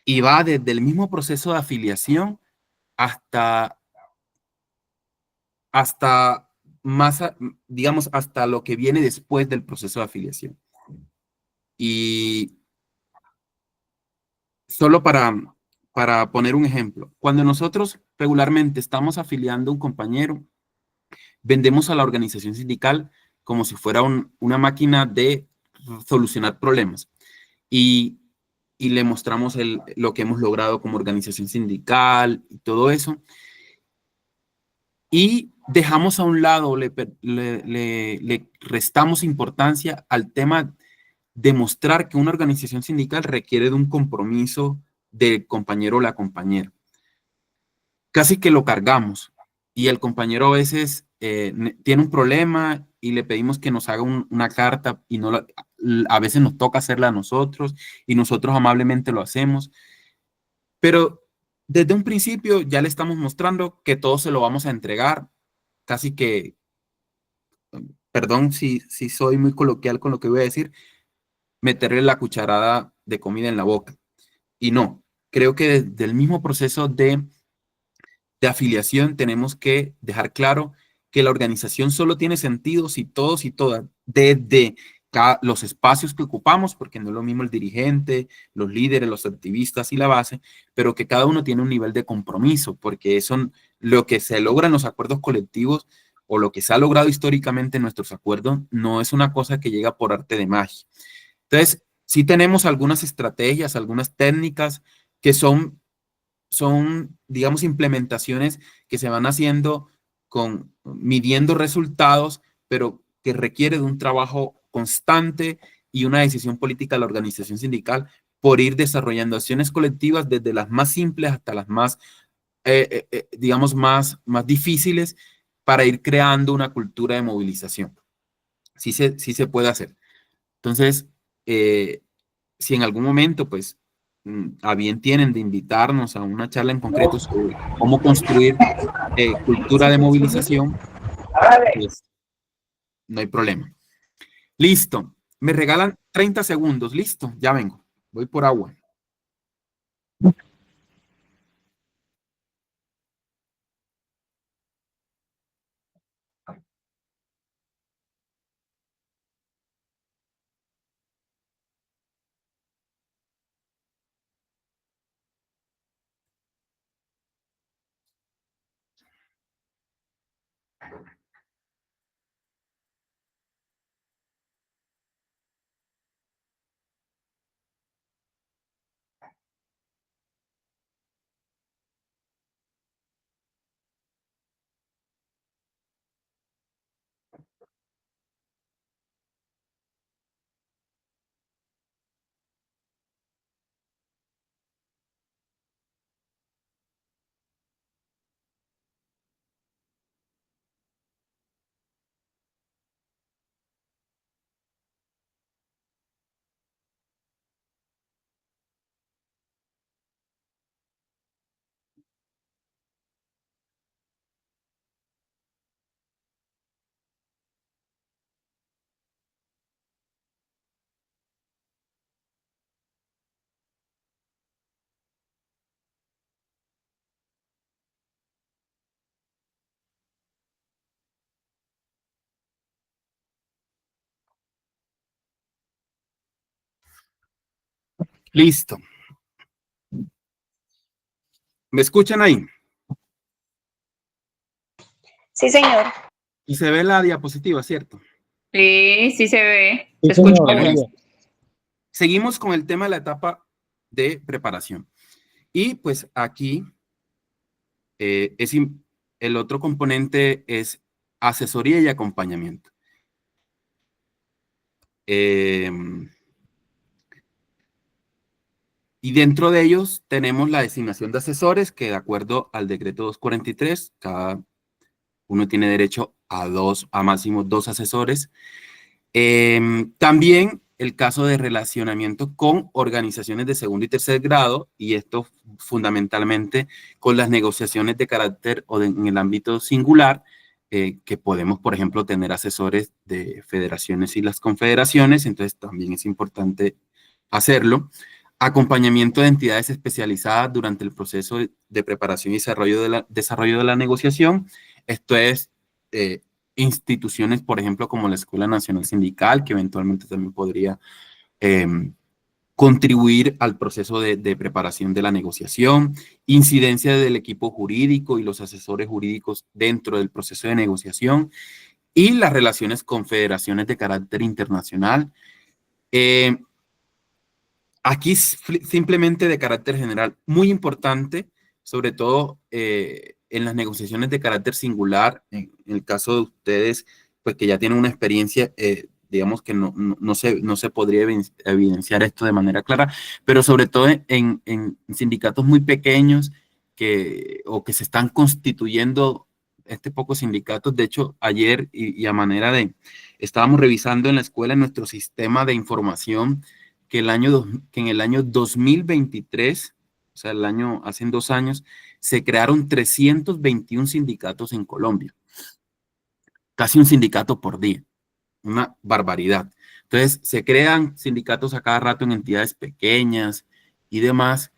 Y va desde el mismo proceso de afiliación hasta, hasta más, digamos, hasta lo que viene después del proceso de afiliación. Y solo para poner un ejemplo, cuando nosotros regularmente estamos afiliando a un compañero, vendemos a la organización sindical como si fuera una máquina de solucionar problemas. Y, y le mostramos lo que hemos logrado como organización sindical y todo eso. Y dejamos a un lado, le restamos importancia al tema de mostrar que una organización sindical requiere de un compromiso del compañero o la compañera. Casi que lo cargamos y el compañero a veces tiene un problema y le pedimos que nos haga una carta y no a veces nos toca hacerla a nosotros y nosotros amablemente lo hacemos, pero desde un principio ya le estamos mostrando que todo se lo vamos a entregar, casi que, perdón si soy muy coloquial con lo que voy a decir, meterle la cucharada de comida en la boca. Y no, creo que desde el mismo proceso de afiliación tenemos que dejar claro que la organización solo tiene sentido si todos y todas, desde los espacios que ocupamos, porque no es lo mismo el dirigente, los líderes, los activistas y la base, pero que cada uno tiene un nivel de compromiso, porque eso, lo que se logra en los acuerdos colectivos o lo que se ha logrado históricamente en nuestros acuerdos, no es una cosa que llega por arte de magia. Entonces, sí tenemos algunas estrategias, algunas técnicas que son, digamos, implementaciones que se van haciendo midiendo resultados, pero que requiere de un trabajo constante y una decisión política de la organización sindical por ir desarrollando acciones colectivas desde las más simples hasta las más, digamos, más difíciles para ir creando una cultura de movilización. Sí se puede hacer. Entonces, si en algún momento, pues, a bien tienen de invitarnos a una charla en concreto sobre cómo construir cultura de movilización, pues no hay problema. Listo. Me regalan 30 segundos. Listo. Ya vengo. Voy por agua. Listo. ¿Me escuchan ahí? Sí, señor. Y se ve la diapositiva, ¿cierto? Sí, sí se ve. Sí, Se escucha señor, Bueno, muy bien. bien. Seguimos con el tema de la etapa de preparación. Y pues aquí el otro componente es asesoría y acompañamiento. Y dentro de ellos tenemos la designación de asesores, que de acuerdo al decreto 243, cada uno tiene derecho a máximo 2 asesores. También el caso de relacionamiento con organizaciones de segundo y tercer grado, y esto fundamentalmente con las negociaciones de carácter en el ámbito singular, que podemos, por ejemplo, tener asesores de federaciones y las confederaciones, entonces también es importante hacerlo. Acompañamiento de entidades especializadas durante el proceso de preparación y desarrollo de la negociación. Esto es instituciones, por ejemplo, como la Escuela Nacional Sindical, que eventualmente también podría contribuir al proceso de preparación de la negociación, incidencia del equipo jurídico y los asesores jurídicos dentro del proceso de negociación y las relaciones con federaciones de carácter internacional. Aquí simplemente de carácter general, muy importante, sobre todo en las negociaciones de carácter singular, en el caso de ustedes, pues que ya tienen una experiencia, digamos que no se podría evidenciar esto de manera clara, pero sobre todo en sindicatos muy pequeños o que se están constituyendo pocos sindicatos. De hecho, ayer y a manera estábamos revisando en la escuela nuestro sistema de información que en el año 2023, o sea, hace 2 años, se crearon 321 sindicatos en Colombia. Casi un sindicato por día. Una barbaridad. Entonces, se crean sindicatos a cada rato en entidades pequeñas y demás.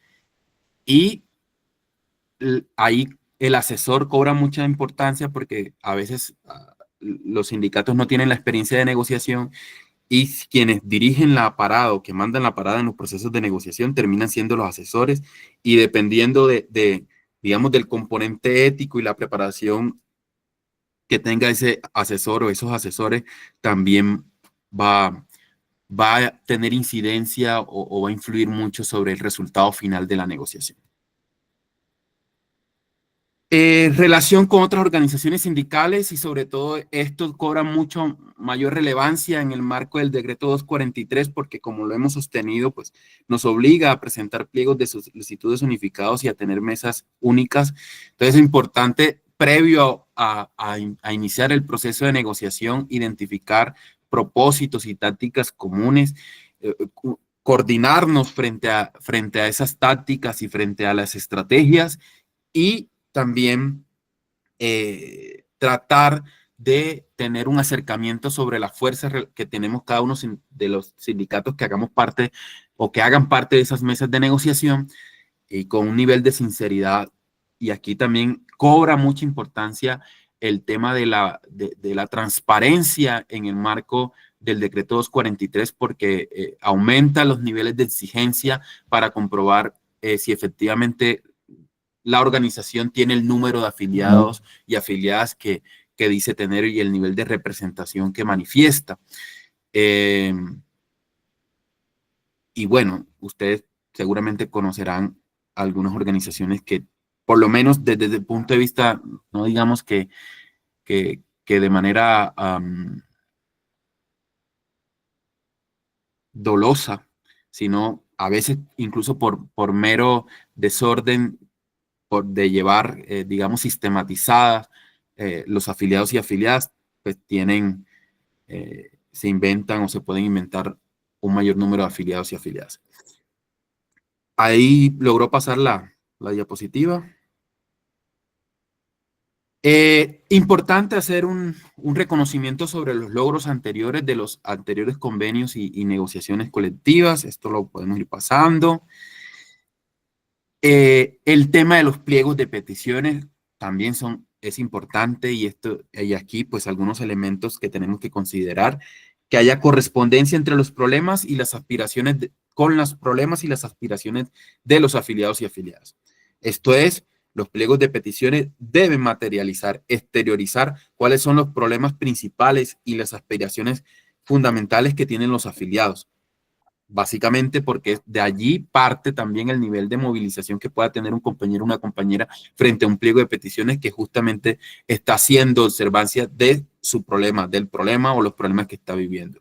Y ahí el asesor cobra mucha importancia porque a veces los sindicatos no tienen la experiencia de negociación. Y quienes dirigen la parada o que mandan la parada en los procesos de negociación terminan siendo los asesores y dependiendo digamos, del componente ético y la preparación que tenga ese asesor o esos asesores, también va a tener incidencia o va a influir mucho sobre el resultado final de la negociación. Relación con otras organizaciones sindicales y sobre todo esto cobra mucho mayor relevancia en el marco del decreto 243 porque como lo hemos sostenido, pues nos obliga a presentar pliegos de solicitudes unificados y a tener mesas únicas. Entonces es importante, previo a iniciar el proceso de negociación, identificar propósitos y tácticas comunes, coordinarnos frente a esas tácticas y frente a las estrategias y también tratar de tener un acercamiento sobre las fuerzas que tenemos cada uno de los sindicatos que hagamos parte o que hagan parte de esas mesas de negociación y con un nivel de sinceridad. Y aquí también cobra mucha importancia el tema de la transparencia en el marco del decreto 243 porque aumenta los niveles de exigencia para comprobar si efectivamente la organización tiene el número de afiliados y afiliadas que dice tener y el nivel de representación que manifiesta. Y bueno, ustedes seguramente conocerán algunas organizaciones que, por lo menos desde el punto de vista, no digamos que de manera dolosa, sino a veces incluso por mero desorden, de llevar, digamos, sistematizadas los afiliados y afiliadas, pues se inventan o se pueden inventar un mayor número de afiliados y afiliadas. Ahí logró pasar la diapositiva. Importante hacer un reconocimiento sobre los logros anteriores de los anteriores convenios y negociaciones colectivas. Esto lo podemos ir pasando. El tema de los pliegos de peticiones también es importante y aquí pues algunos elementos que tenemos que considerar, que haya correspondencia entre los problemas y las aspiraciones con los problemas y las aspiraciones de los afiliados y afiliadas. Esto es, Los pliegos de peticiones deben materializar, exteriorizar cuáles son los problemas principales y las aspiraciones fundamentales que tienen los afiliados. Básicamente porque de allí parte también el nivel de movilización que pueda tener un compañero o una compañera frente a un pliego de peticiones que justamente está haciendo observancia de su problema, del problema o los problemas que está viviendo.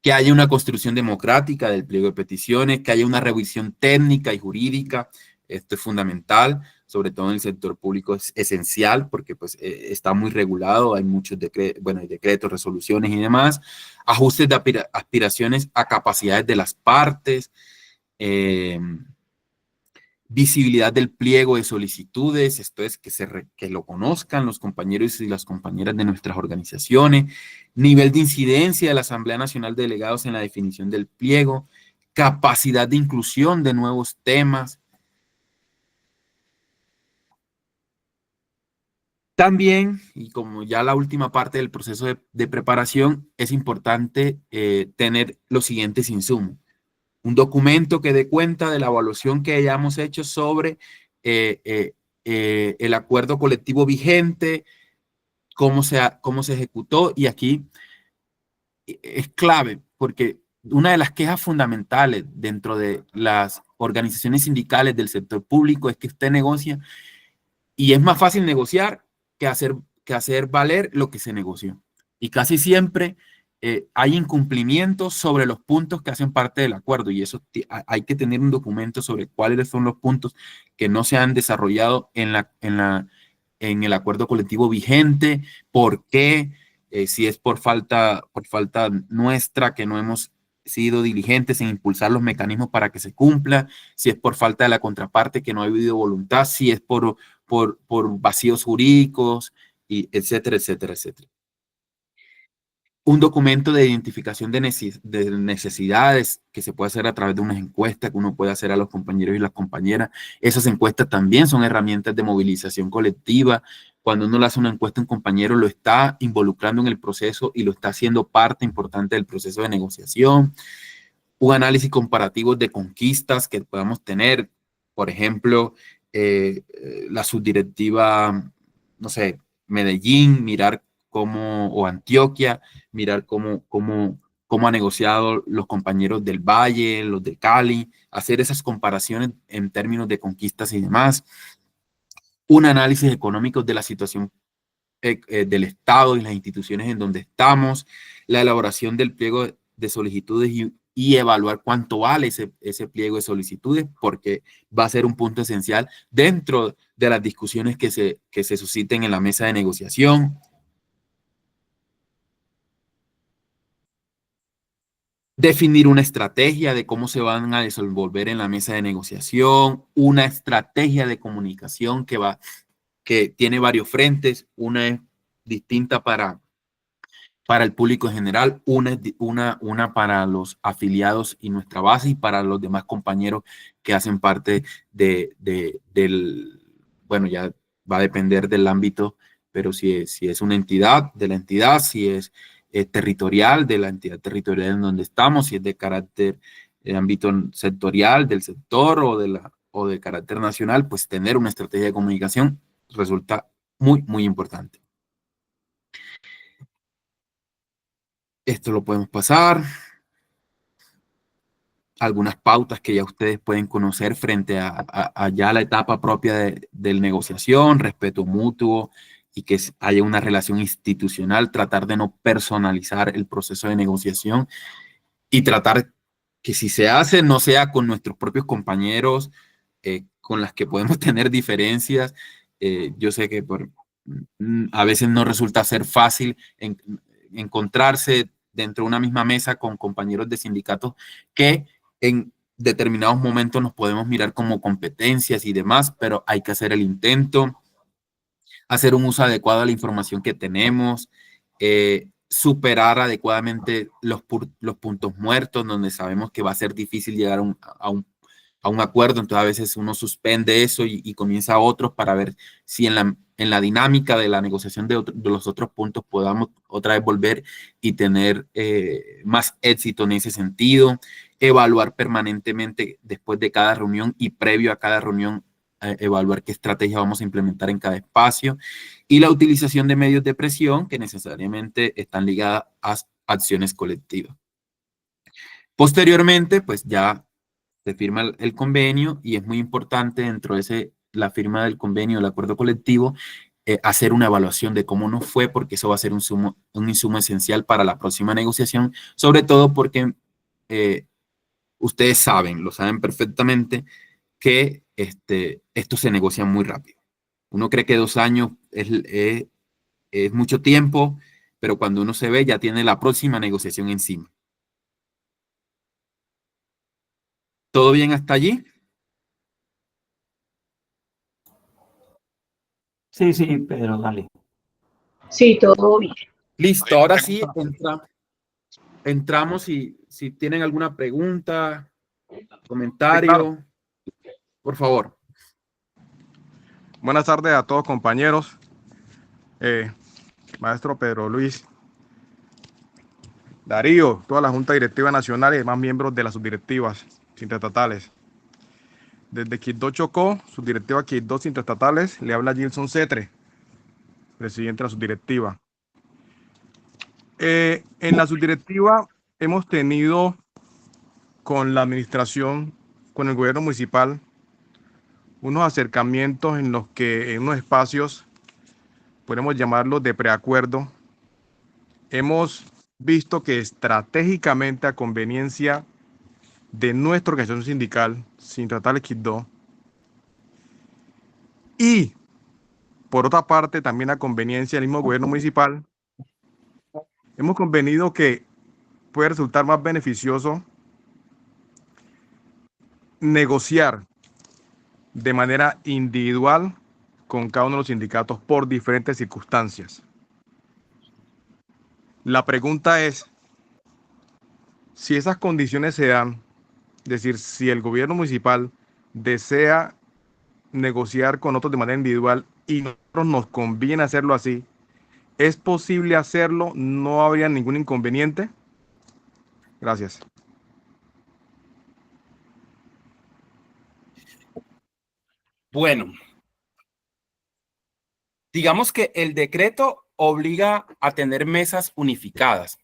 Que haya una construcción democrática del pliego de peticiones, que haya una revisión técnica y jurídica. Esto es fundamental, sobre todo en el sector público es esencial porque pues, está muy regulado, hay muchos hay decretos, resoluciones y demás. Ajustes de aspiraciones a capacidades de las partes, visibilidad del pliego de solicitudes, esto es que lo conozcan los compañeros y las compañeras de nuestras organizaciones, nivel de incidencia de la Asamblea Nacional de Delegados en la definición del pliego, capacidad de inclusión de nuevos temas. También, y como ya la última parte del proceso de preparación, es importante tener los siguientes insumos. Un documento que dé cuenta de la evaluación que hayamos hecho sobre el acuerdo colectivo vigente, cómo se ejecutó, y aquí es clave porque una de las quejas fundamentales dentro de las organizaciones sindicales del sector público es que usted negocia y es más fácil negociar que hacer valer lo que se negoció. Y casi siempre hay incumplimientos sobre los puntos que hacen parte del acuerdo y eso hay que tener un documento sobre cuáles son los puntos que no se han desarrollado en el acuerdo colectivo vigente, por qué, si es por falta nuestra que no hemos sido diligentes en impulsar los mecanismos para que se cumpla, si es por falta de la contraparte que no ha habido voluntad, si es por vacíos jurídicos, y etcétera, etcétera, etcétera. Un documento de identificación de necesidades que se puede hacer a través de unas encuestas que uno puede hacer a los compañeros y las compañeras. Esas encuestas también son herramientas de movilización colectiva. Cuando uno le hace una encuesta a un compañero, lo está involucrando en el proceso y lo está haciendo parte importante del proceso de negociación. Un análisis comparativo de conquistas que podamos tener. Por ejemplo, la subdirectiva, no sé, Medellín, mirar cómo, o Antioquia, mirar cómo han negociado los compañeros del Valle, los de Cali, hacer esas comparaciones en términos de conquistas y demás. Un análisis económico de la situación del Estado y las instituciones en donde estamos, la elaboración del pliego de solicitudes y evaluar cuánto vale ese pliego de solicitudes, porque va a ser un punto esencial dentro de las discusiones que se susciten en la mesa de negociación. Definir una estrategia de cómo se van a desenvolver en la mesa de negociación, una estrategia de comunicación que tiene varios frentes, una es distinta para el público en general, una para los afiliados y nuestra base y para los demás compañeros que hacen parte bueno, ya va a depender del ámbito, pero si es una entidad, de la entidad, si es territorial, de la entidad territorial en donde estamos, si es de carácter de ámbito sectorial, del sector o de carácter nacional, pues tener una estrategia de comunicación resulta muy, muy importante. Esto lo podemos pasar. Algunas pautas que ya ustedes pueden conocer frente a ya la etapa propia de negociación, respeto mutuo y que haya una relación institucional, tratar de no personalizar el proceso de negociación y tratar que si se hace, no sea con nuestros propios compañeros, con las que podemos tener diferencias. Yo sé que a veces no resulta ser fácil encontrarse dentro de una misma mesa con compañeros de sindicatos que en determinados momentos nos podemos mirar como competencias y demás, pero hay que hacer el intento, hacer un uso adecuado de la información que tenemos, superar adecuadamente los puntos muertos, donde sabemos que va a ser difícil llegar a un acuerdo, entonces a veces uno suspende eso y comienza otros para ver si en la dinámica de la negociación de los otros puntos podamos otra vez volver y tener más éxito en ese sentido, evaluar permanentemente después de cada reunión y previo a cada reunión evaluar qué estrategia vamos a implementar en cada espacio, y la utilización de medios de presión que necesariamente están ligadas a acciones colectivas. Posteriormente, pues ya se firma el convenio y es muy importante dentro de la firma del convenio, el acuerdo colectivo, hacer una evaluación de cómo nos fue, porque eso va a ser un insumo esencial para la próxima negociación, sobre todo porque ustedes lo saben perfectamente, que esto se negocia muy rápido. Uno cree que 2 años es mucho tiempo, pero cuando uno se ve ya tiene la próxima negociación encima. ¿Todo bien hasta allí? Sí, sí, Pedro, dale. Sí, todo bien. Listo, ahora sí entramos y si tienen alguna pregunta, comentario, por favor. Buenas tardes a todos compañeros, maestro Pedro Luis, Darío, toda la Junta Directiva Nacional y demás miembros de las subdirectivas interestatales. Desde Quibdó Chocó, subdirectiva Quibdó interestatales, le habla Gilson Cetre, presidente de la subdirectiva. En la subdirectiva hemos tenido con la administración, con el gobierno municipal, unos acercamientos en los que en unos espacios, podemos llamarlos de preacuerdo, hemos visto que estratégicamente a conveniencia de nuestra organización sindical, Sindicatal Quibdó, y por otra parte también a conveniencia del mismo gobierno municipal, hemos convenido que puede resultar más beneficioso negociar de manera individual con cada uno de los sindicatos por diferentes circunstancias. La pregunta es, si esas condiciones se dan, es decir, si el gobierno municipal desea negociar con otros de manera individual y nosotros nos conviene hacerlo así, ¿es posible hacerlo? ¿No habría ningún inconveniente? Gracias. Bueno, digamos que el decreto obliga a tener mesas unificadas.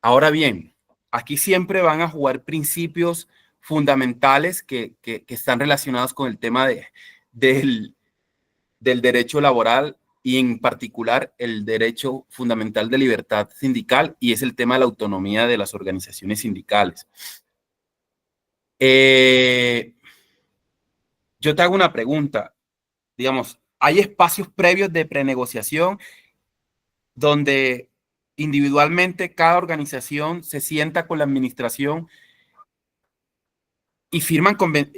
Ahora bien, aquí siempre van a jugar principios fundamentales que están relacionados con el tema del derecho laboral y en particular el derecho fundamental de libertad sindical, y es el tema de la autonomía de las organizaciones sindicales. Yo te hago una pregunta. Digamos, ¿hay espacios previos de prenegociación donde individualmente cada organización se sienta con la administración y firman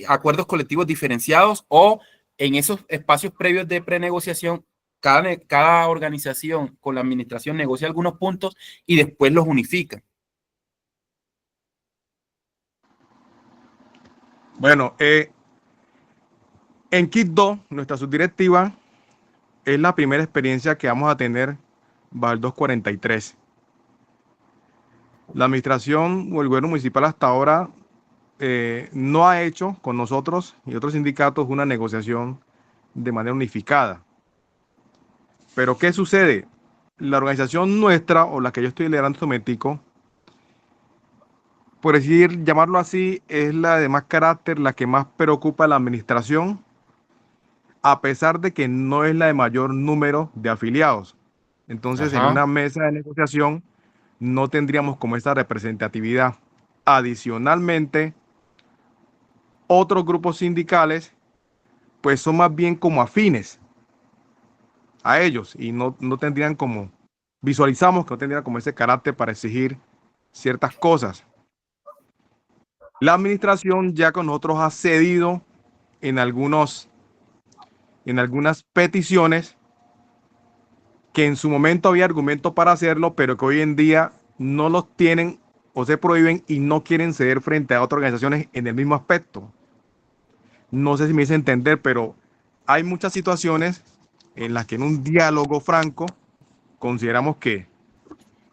acuerdos colectivos diferenciados, o en esos espacios previos de prenegociación cada organización con la administración negocia algunos puntos y después los unifica? Bueno, en Quibdó, nuestra subdirectiva, es la primera experiencia que vamos a tener bajo el 243. La administración o el gobierno municipal hasta ahora no ha hecho con nosotros y otros sindicatos una negociación de manera unificada. Pero ¿qué sucede? La organización nuestra, o la que yo estoy liderando Sometico, por decir, llamarlo así, es la de más carácter, la que más preocupa a la administración, a pesar de que no es la de mayor número de afiliados. Entonces, en una mesa de negociación no tendríamos como esta representatividad. Adicionalmente, otros grupos sindicales, pues son más bien como afines a ellos y no tendrían como, visualizamos que no tendrían como ese carácter para exigir ciertas cosas. La administración ya con nosotros ha cedido en algunas peticiones que en su momento había argumentos para hacerlo, pero que hoy en día no los tienen o se prohíben y no quieren ceder frente a otras organizaciones en el mismo aspecto. No sé si me hice entender, pero hay muchas situaciones en las que en un diálogo franco consideramos que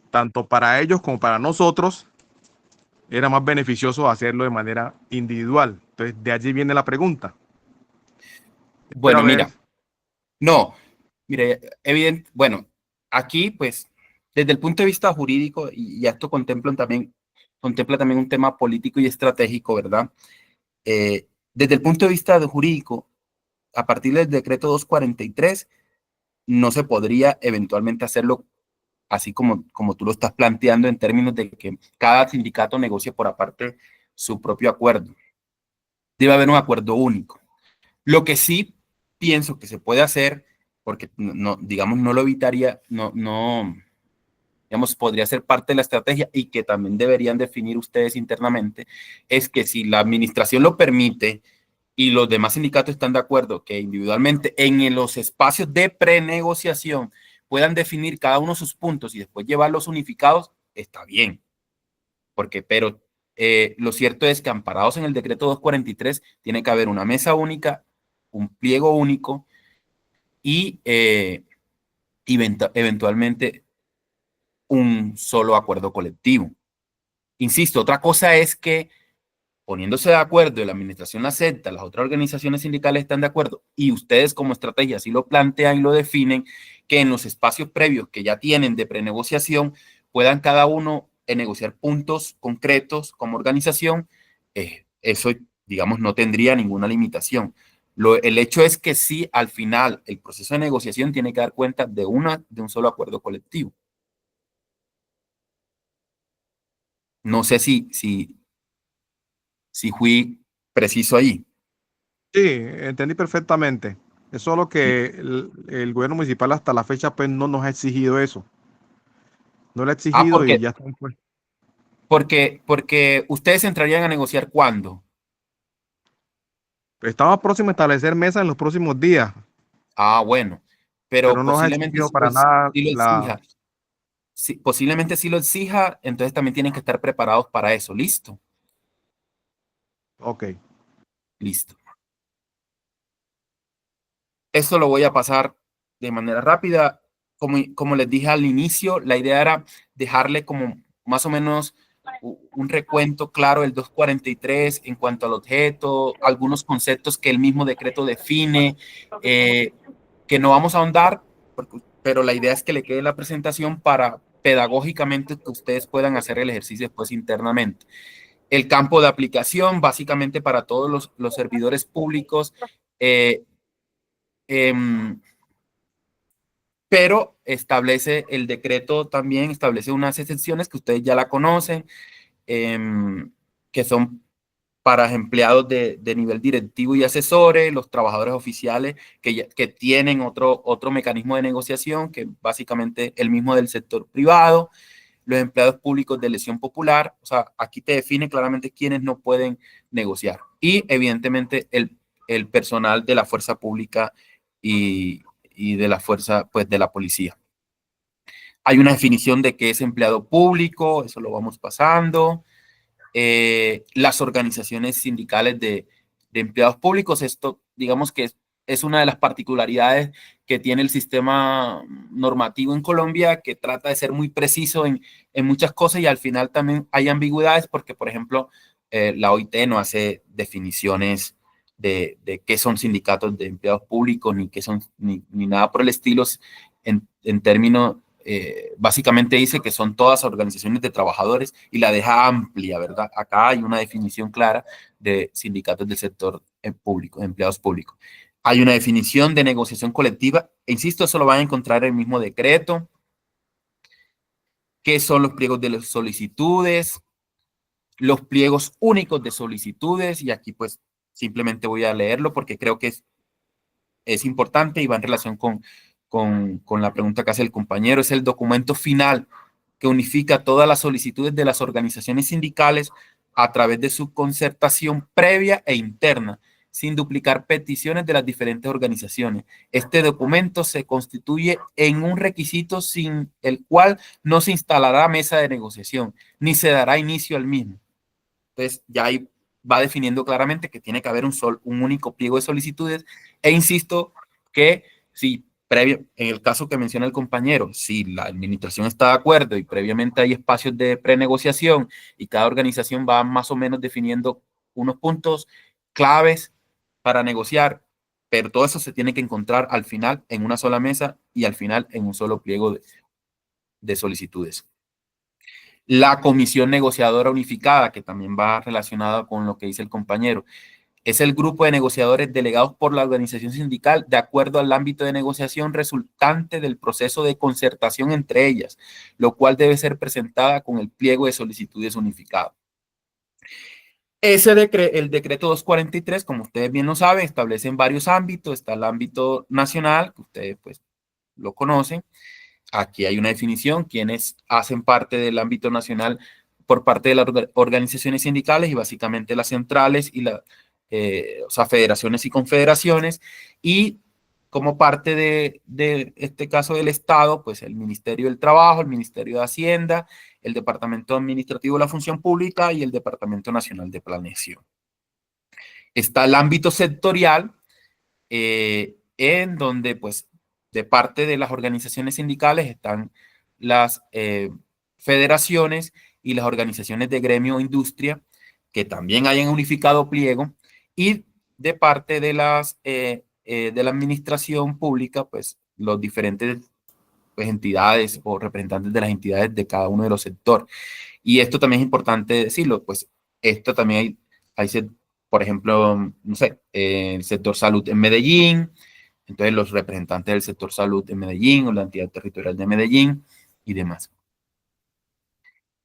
tanto para ellos como para nosotros era más beneficioso hacerlo de manera individual. Entonces, de allí viene la pregunta. Pero a Bueno, ver, mira, no, mire, evidente, bueno, aquí pues desde el punto de vista jurídico, y esto contempla también un tema político y estratégico, ¿verdad? Desde el punto de vista de jurídico, a partir del decreto 243, no se podría eventualmente hacerlo así como tú lo estás planteando en términos de que cada sindicato negocie por aparte su propio acuerdo. Debe haber un acuerdo único. Lo que sí pienso que se puede hacer, porque no, digamos, no lo evitaría, digamos, podría ser parte de la estrategia y que también deberían definir ustedes internamente, es que si la administración lo permite y los demás sindicatos están de acuerdo que individualmente en los espacios de prenegociación puedan definir cada uno sus puntos y después llevarlos unificados, está bien. Pero lo cierto es que amparados en el decreto 243 tiene que haber una mesa única, un pliego único y eventualmente un solo acuerdo colectivo. Insisto, otra cosa es que poniéndose de acuerdo, la administración la acepta, las otras organizaciones sindicales están de acuerdo y ustedes como estrategia así lo plantean y lo definen, que en los espacios previos que ya tienen de prenegociación puedan cada uno negociar puntos concretos como organización, eso, digamos, no tendría ninguna limitación. El hecho es que sí, al final, el proceso de negociación tiene que dar cuenta de un solo acuerdo colectivo. No sé si fui preciso ahí. sí, entendí perfectamente. Es solo que el gobierno municipal hasta la fecha pues no nos ha exigido eso. No lo ha Ah, exigido y ya están pues. porque ustedes entrarían a negociar ¿cuándo? Estamos próximos a establecer mesas en los próximos días, Ah, bueno, pero pero no nos ha posiblemente exigido para nada sí lo la... exija. Sí, posiblemente sí lo exija, entonces también tienen que estar preparados para eso. Listo, Ok. listo. Esto lo voy a pasar de manera rápida. Como les dije al inicio, la idea era dejarle como más o menos un recuento claro del 243 en cuanto al objeto, algunos conceptos que el mismo decreto define, que no vamos a ahondar, pero la idea es que le quede la presentación para pedagógicamente que ustedes puedan hacer el ejercicio después internamente. El campo de aplicación, básicamente para todos los servidores públicos, eh, pero establece el decreto también, establece unas excepciones que ustedes ya la conocen, que son para empleados de nivel directivo y asesores, los trabajadores oficiales que tienen otro mecanismo de negociación, que básicamente el mismo del sector privado, los empleados públicos de elección popular, o sea, aquí te define claramente quiénes no pueden negociar. Y evidentemente el personal de la fuerza pública y de la fuerza, pues, de la policía. Hay una definición de qué es empleado público, eso lo vamos pasando. Las organizaciones sindicales de empleados públicos, esto digamos que es una de las particularidades que tiene el sistema normativo en Colombia, que trata de ser muy preciso en muchas cosas y al final también hay ambigüedades porque, por ejemplo, la OIT no hace definiciones de qué son sindicatos de empleados públicos, ni qué son, ni nada por el estilo, en términos, básicamente dice que son todas organizaciones de trabajadores y la deja amplia, ¿verdad? Acá hay una definición clara de sindicatos del sector público, de empleados públicos. Hay una definición de negociación colectiva, e insisto, eso lo van a encontrar en el mismo decreto. ¿Qué son los pliegos de las solicitudes? Los pliegos únicos de solicitudes, y aquí pues simplemente voy a leerlo porque creo que es importante y va en relación con la pregunta que hace el compañero. Es el documento final que unifica todas las solicitudes de las organizaciones sindicales a través de su concertación previa e interna, sin duplicar peticiones de las diferentes organizaciones. Este documento se constituye en un requisito sin el cual no se instalará mesa de negociación, ni se dará inicio al mismo. Entonces, ya ahí va definiendo claramente que tiene que haber un único pliego de solicitudes. E insisto que si en el caso que menciona el compañero, si la administración está de acuerdo y previamente hay espacios de prenegociación y cada organización va más o menos definiendo unos puntos claves para negociar, pero todo eso se tiene que encontrar al final en una sola mesa y al final en un solo pliego de solicitudes. La comisión negociadora unificada, que también va relacionada con lo que dice el compañero, es el grupo de negociadores delegados por la organización sindical de acuerdo al ámbito de negociación resultante del proceso de concertación entre ellas, lo cual debe ser presentada con el pliego de solicitudes unificado. El decreto 243, como ustedes bien lo saben, establece en varios ámbitos. Está el ámbito nacional, que ustedes pues lo conocen. Aquí hay una definición, quienes hacen parte del ámbito nacional por parte de las organizaciones sindicales y básicamente las centrales y o sea, federaciones y confederaciones, y como parte de este caso del Estado, pues el Ministerio del Trabajo, el Ministerio de Hacienda, el Departamento Administrativo de la Función Pública y el Departamento Nacional de Planeación. Está el ámbito sectorial, en donde pues de parte de las organizaciones sindicales están las federaciones y las organizaciones de gremio e industria, que también hayan unificado pliego, y de parte de de la administración pública, pues los diferentes pues, entidades o representantes de las entidades de cada uno de los sectores. Y esto también es importante decirlo, pues esto también por ejemplo, no sé, el sector salud en Medellín, entonces los representantes del sector salud en Medellín o la entidad territorial de Medellín y demás.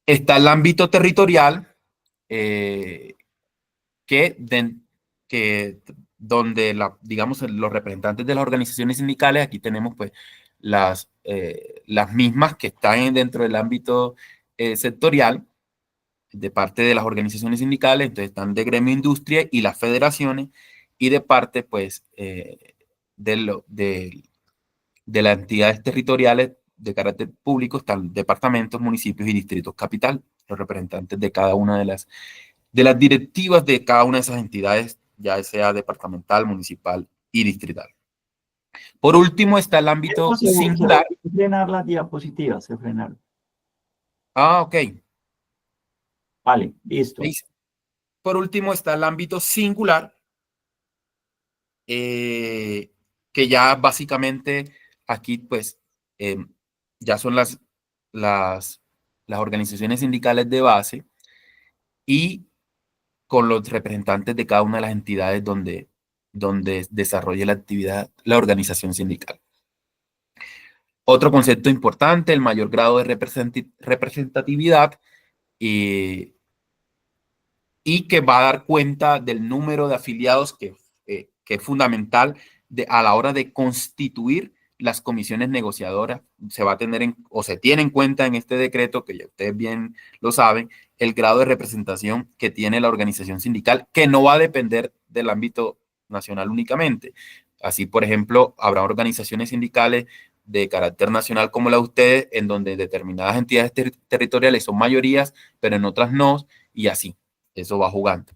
Está el ámbito territorial, donde digamos, los representantes de las organizaciones sindicales, aquí tenemos pues las mismas que están dentro del ámbito sectorial, de parte de las organizaciones sindicales, entonces están de gremio industria y las federaciones, y de parte pues de las entidades territoriales de carácter público están departamentos, municipios y distritos capital, los representantes de cada una de las directivas de cada una de esas entidades, ya sea departamental, municipal y distrital. Por último está el ámbito singular. Se frenar las diapositivas, se frenaron. Ah, ok. Vale, listo. Por último está el ámbito singular, que ya básicamente aquí pues ya son las organizaciones sindicales de base y con los representantes de cada una de las entidades donde desarrolle la actividad la organización sindical. Otro concepto importante, el mayor grado de representatividad y que va a dar cuenta del número de afiliados que es fundamental a la hora de constituir las comisiones negociadoras. Se va a tener o se tiene en cuenta en este decreto, que ya ustedes bien lo saben, el grado de representación que tiene la organización sindical, que no va a depender del ámbito nacional únicamente. Así, por ejemplo, habrá organizaciones sindicales de carácter nacional como la de ustedes, en donde determinadas entidades territoriales son mayorías, pero en otras no, y así. Eso va jugando.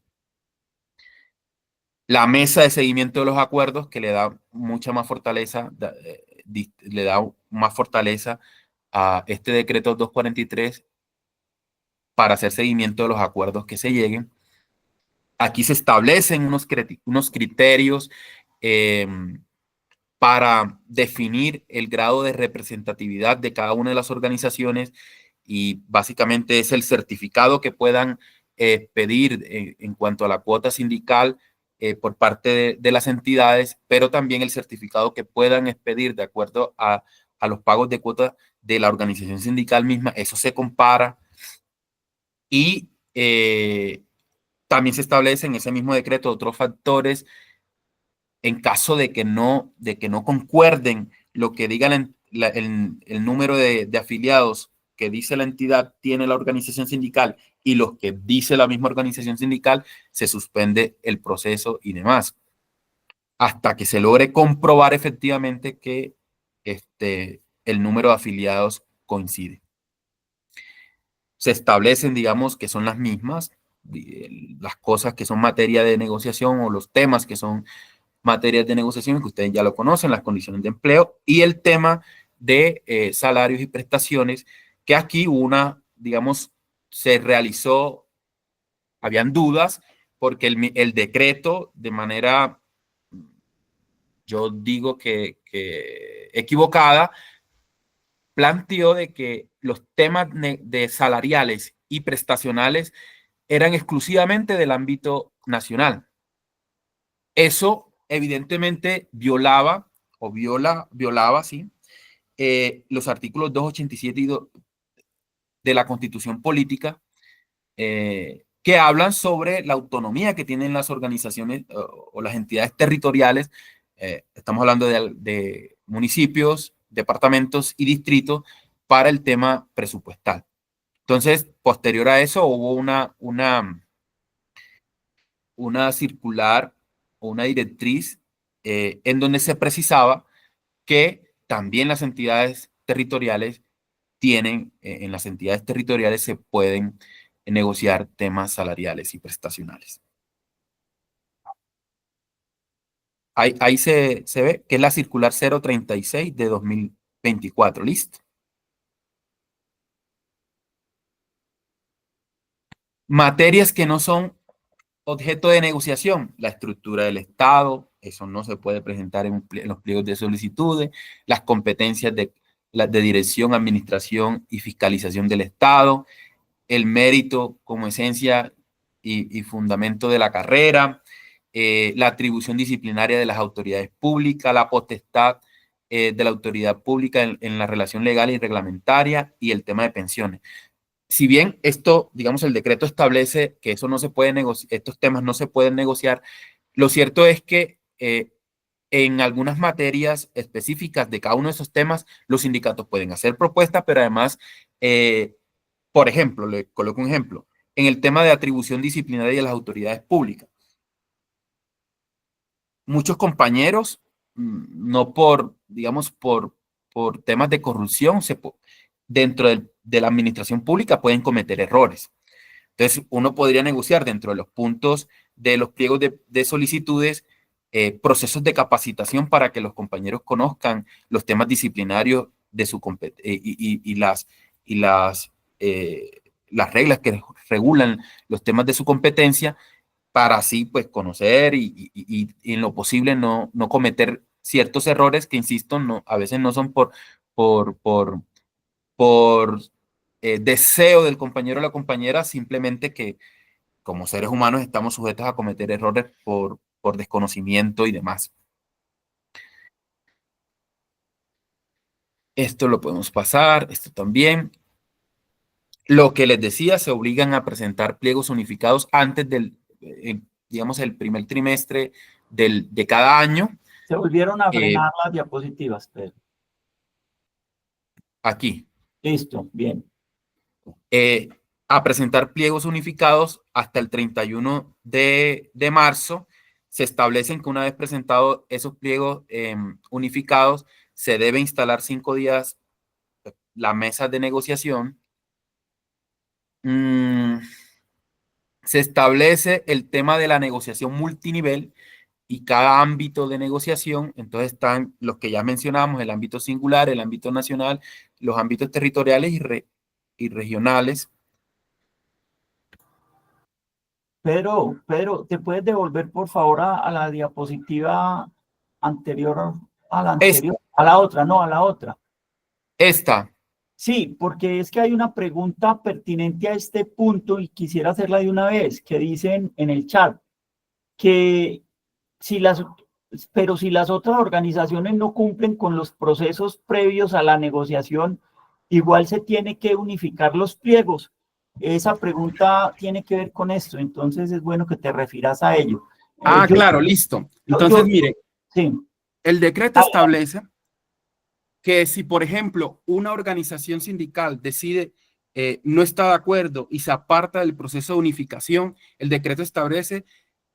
La mesa de seguimiento de los acuerdos, que le da mucha más fortaleza, le da más fortaleza a este decreto 243 para hacer seguimiento de los acuerdos que se lleguen. Aquí se establecen unos criterios para definir el grado de representatividad de cada una de las organizaciones, y básicamente es el certificado que puedan pedir en cuanto a la cuota sindical por parte de las entidades, pero también el certificado que puedan expedir de acuerdo a los pagos de cuota de la organización sindical misma. Eso se compara y también se establece en ese mismo decreto otros factores en caso de que no concuerden lo que diga el número de afiliados que dice la entidad tiene la organización sindical y los que dice la misma organización sindical, se suspende el proceso y demás, hasta que se logre comprobar efectivamente que el número de afiliados coincide. Se establecen, digamos, que son las mismas, las cosas que son materia de negociación o los temas que son materias de negociación, que ustedes ya lo conocen, las condiciones de empleo y el tema de salarios y prestaciones, que aquí digamos, se realizó, habían dudas, porque el decreto de manera yo digo que equivocada, planteó de que los temas de salariales y prestacionales eran exclusivamente del ámbito nacional. Eso evidentemente violaba, sí, los artículos 287 de la Constitución Política, que hablan sobre la autonomía que tienen las organizaciones o las entidades territoriales. Estamos hablando de municipios, departamentos y distritos para el tema presupuestal. Entonces, posterior a eso, hubo una circular o una directriz en donde se precisaba que también las entidades territoriales en las entidades territoriales se pueden negociar temas salariales y prestacionales. Ahí se ve que es la circular 036 de 2024. Listo. Materias que no son objeto de negociación, la estructura del Estado, eso no se puede presentar en los pliegos de solicitudes, las competencias de dirección, administración y fiscalización del Estado, el mérito como esencia y fundamento de la carrera, la atribución disciplinaria de las autoridades públicas, la potestad de la autoridad pública en la relación legal y reglamentaria y el tema de pensiones. Si bien esto, digamos, el decreto establece que eso no se puede negociar, estos temas no se pueden negociar, lo cierto es que en algunas materias específicas de cada uno de esos temas, los sindicatos pueden hacer propuestas, pero además, por ejemplo, le coloco un ejemplo, en el tema de atribución disciplinaria de las autoridades públicas. Muchos compañeros, no por, digamos, por temas de corrupción, dentro de la administración pública pueden cometer errores. Entonces, uno podría negociar dentro de los puntos de los pliegos de solicitudes procesos de capacitación para que los compañeros conozcan los temas disciplinarios de su y las reglas que regulan los temas de su competencia para así pues conocer y en lo posible no cometer ciertos errores que, insisto, a veces no son por deseo del compañero o la compañera, simplemente que como seres humanos estamos sujetos a cometer errores por desconocimiento y demás. Esto lo podemos pasar, esto también. Lo que les decía, se obligan a presentar pliegos unificados antes del, digamos, el primer trimestre de cada año. Se volvieron a frenar las diapositivas, Pedro. Aquí. Listo, bien. A presentar pliegos unificados hasta el 31 de marzo. Se establecen que una vez presentados esos pliegos unificados, se debe instalar 5 días la mesa de negociación. Se establece el tema de la negociación multinivel y cada ámbito de negociación. Entonces están los que ya mencionamos, el ámbito singular, el ámbito nacional, los ámbitos territoriales y regionales. Pedro, ¿te puedes devolver por favor a la diapositiva anterior, a la anterior, a la otra, no, a la otra? Esta. Sí, porque es que hay una pregunta pertinente a este punto y quisiera hacerla de una vez, que dicen en el chat que si las otras organizaciones no cumplen con los procesos previos a la negociación, igual se tiene que unificar los pliegos. Esa pregunta tiene que ver con esto, entonces es bueno que te refieras a ello. Claro, listo. Entonces, mire, sí. El decreto establece que si, por ejemplo, una organización sindical decide no está de acuerdo y se aparta del proceso de unificación, el decreto establece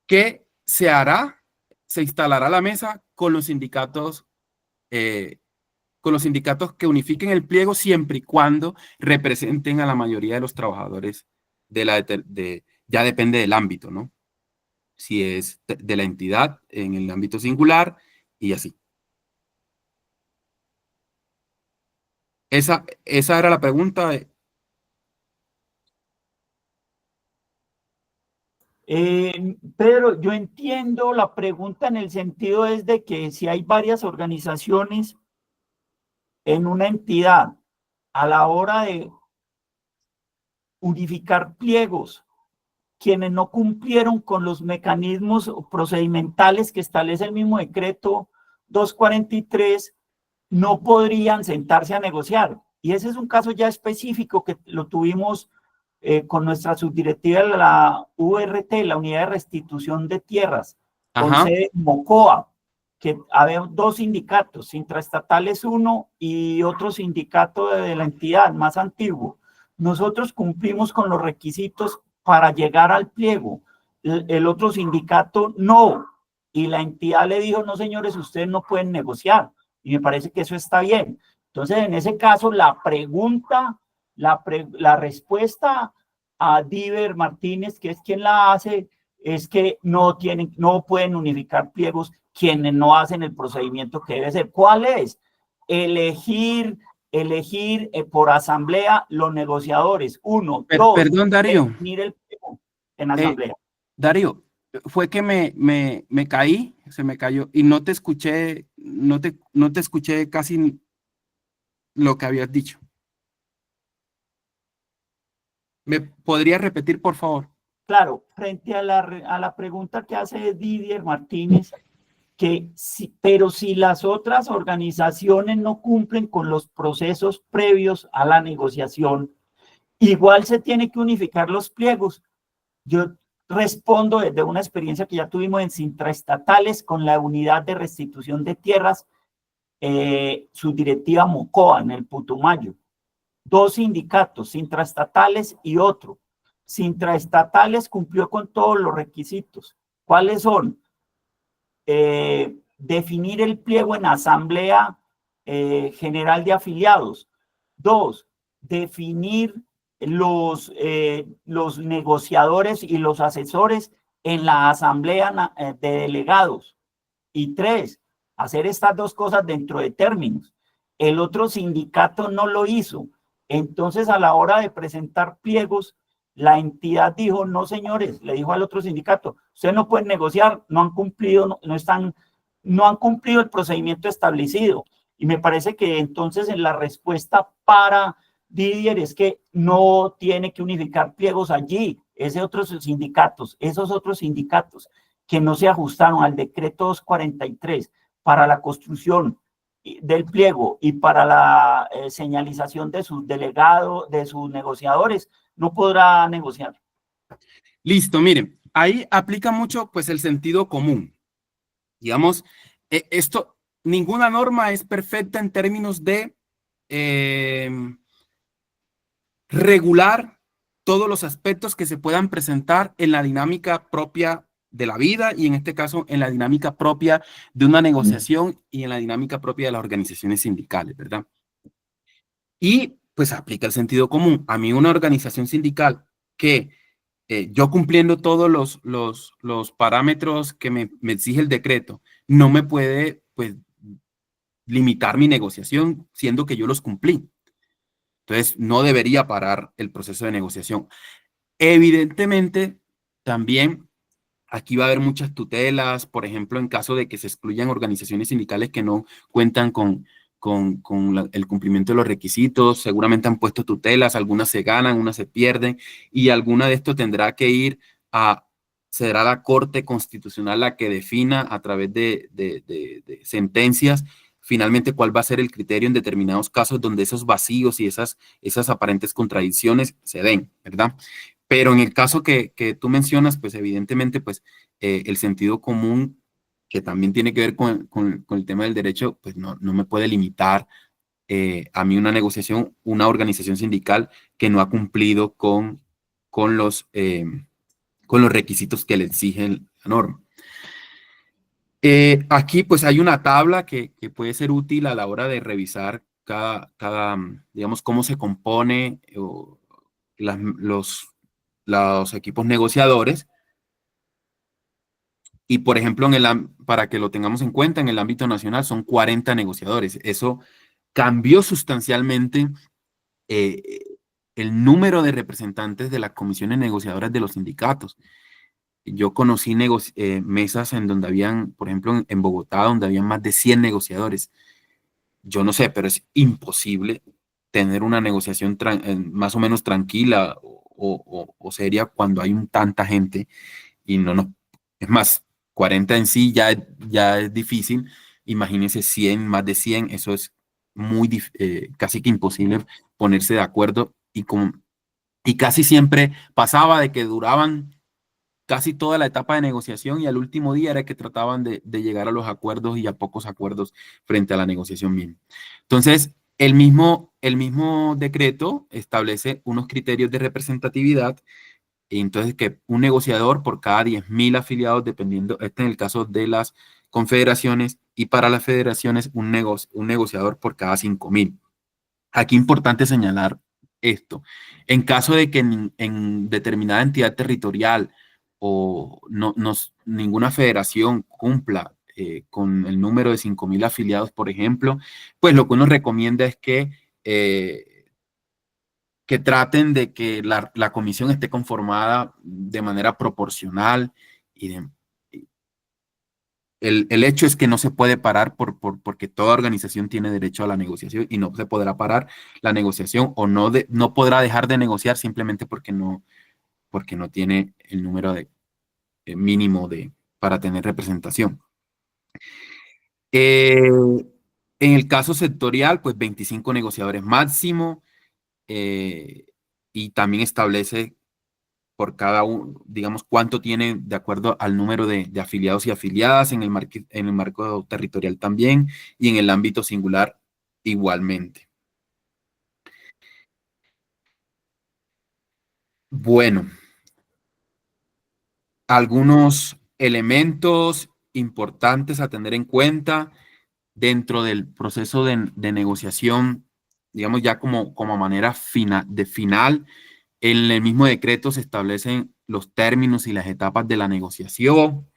que se instalará la mesa con los sindicatos que unifiquen el pliego siempre y cuando representen a la mayoría de los trabajadores ya depende del ámbito, ¿no? Si es de la entidad en el ámbito singular y así. Esa era la pregunta. Pedro, yo entiendo la pregunta en el sentido es de que si hay varias organizaciones en una entidad a la hora de unificar pliegos, quienes no cumplieron con los mecanismos procedimentales que establece el mismo decreto 243, no podrían sentarse a negociar. Y ese es un caso ya específico que lo tuvimos con nuestra subdirectiva de la URT, la Unidad de Restitución de Tierras, con Ajá. sede en Mocoa, que había dos sindicatos, intraestatales uno y otro sindicato de la entidad más antiguo. Nosotros cumplimos con los requisitos para llegar al pliego. El otro sindicato no. Y la entidad le dijo, no señores, ustedes no pueden negociar. Y me parece que eso está bien. Entonces, en ese caso, la pregunta, la respuesta a Diver Martínez, que es quien la hace, es que no pueden unificar pliegos quienes no hacen el procedimiento que debe ser. ¿Cuál es? Elegir por asamblea los negociadores. Uno, dos, Perdón, Darío. definir el pliego en asamblea. Darío, fue que me caí, se me cayó y no te escuché, no te escuché casi lo que habías dicho. ¿Me podrías repetir, por favor? Claro, frente a la pregunta que hace Didier Martínez, pero si las otras organizaciones no cumplen con los procesos previos a la negociación, igual se tiene que unificar los pliegos. Yo respondo desde una experiencia que ya tuvimos en intraestatales con la unidad de restitución de tierras, subdirectiva Mocoa en el Putumayo. Dos sindicatos, intraestatales y otro. Intraestatales cumplió con todos los requisitos. ¿Cuáles son? Definir el pliego en asamblea general de afiliados. Dos, definir los negociadores y los asesores en la asamblea de delegados. Y tres, hacer estas dos cosas dentro de términos. El otro sindicato no lo hizo. Entonces, a la hora de presentar pliegos, la entidad dijo, no señores, le dijo al otro sindicato, ustedes no pueden negociar, no han cumplido, no han cumplido el procedimiento establecido. Y me parece que entonces en la respuesta para Didier es que no tiene que unificar pliegos allí, esos otros sindicatos que no se ajustaron al decreto 243 para la construcción del pliego y para la señalización de sus delegados, de sus negociadores, no podrá negociar. Listo, miren, ahí aplica mucho pues el sentido común. Digamos, ninguna norma es perfecta en términos de regular todos los aspectos que se puedan presentar en la dinámica propia de la vida y en este caso en la dinámica propia de una negociación y en la dinámica propia de las organizaciones sindicales, ¿verdad? Y pues aplica el sentido común. A mí una organización sindical que yo cumpliendo todos los parámetros que me exige el decreto, no me puede pues limitar mi negociación siendo que yo los cumplí. Entonces, no debería parar el proceso de negociación. Evidentemente, también aquí va a haber muchas tutelas, por ejemplo, en caso de que se excluyan organizaciones sindicales que no cuentan con el cumplimiento de los requisitos, seguramente han puesto tutelas, algunas se ganan, unas se pierden, y alguna de esto tendrá que ir será la Corte Constitucional la que defina a través de sentencias finalmente cuál va a ser el criterio en determinados casos donde esos vacíos y esas aparentes contradicciones se den, ¿verdad? Pero en el caso que tú mencionas, pues evidentemente, pues el sentido común, que también tiene que ver con el tema del derecho, pues no me puede limitar a mí una negociación, una organización sindical que no ha cumplido con los requisitos que le exigen la norma. Aquí pues hay una tabla que puede ser útil a la hora de revisar digamos, cómo se compone los equipos negociadores. Y por ejemplo, para que lo tengamos en cuenta, en el ámbito nacional son 40 negociadores. Eso cambió sustancialmente el número de representantes de las comisiones negociadoras de los sindicatos. Yo conocí mesas en donde habían, por ejemplo, en Bogotá, donde habían más de 100 negociadores. Yo no sé, pero es imposible tener una negociación más o menos tranquila o seria cuando hay tanta gente y no nos... Es más, 40 en sí ya es difícil. Imagínense 100, más de 100, eso es casi que imposible ponerse de acuerdo y casi siempre pasaba de que duraban casi toda la etapa de negociación y al último día era que trataban de llegar a los acuerdos y a pocos acuerdos frente a la negociación misma. Entonces, el mismo decreto establece unos criterios de representatividad y entonces que un negociador por cada 10.000 afiliados, dependiendo, este en el caso de las confederaciones y para las federaciones, un negociador por cada 5.000. Aquí importante señalar esto. En caso de que en determinada entidad territorial o ninguna federación cumpla con el número de 5.000 afiliados, por ejemplo, pues lo que uno recomienda es que traten de que la comisión esté conformada de manera proporcional y el hecho es que no se puede parar porque toda organización tiene derecho a la negociación y no se podrá parar la negociación o no podrá dejar de negociar simplemente porque no tiene el número mínimo para tener representación. En el caso sectorial, pues 25 negociadores máximo y también establece por cada uno, digamos, cuánto tiene de acuerdo al número de afiliados y afiliadas en el marco territorial también y en el ámbito singular igualmente. Bueno, algunos elementos importantes a tener en cuenta dentro del proceso de negociación, digamos ya como manera final. En el mismo decreto se establecen los términos y las etapas de la negociación,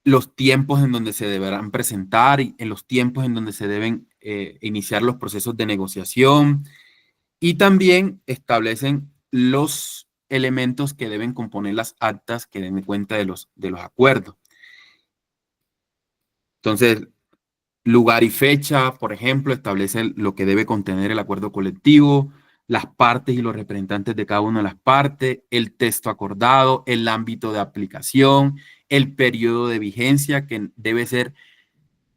los tiempos en donde se deberán presentar y en los tiempos en donde se deben iniciar los procesos de negociación y también establecen los elementos que deben componer las actas que den cuenta de los acuerdos. Entonces, lugar y fecha, por ejemplo, establece lo que debe contener el acuerdo colectivo, las partes y los representantes de cada una de las partes, el texto acordado, el ámbito de aplicación, el periodo de vigencia, que debe ser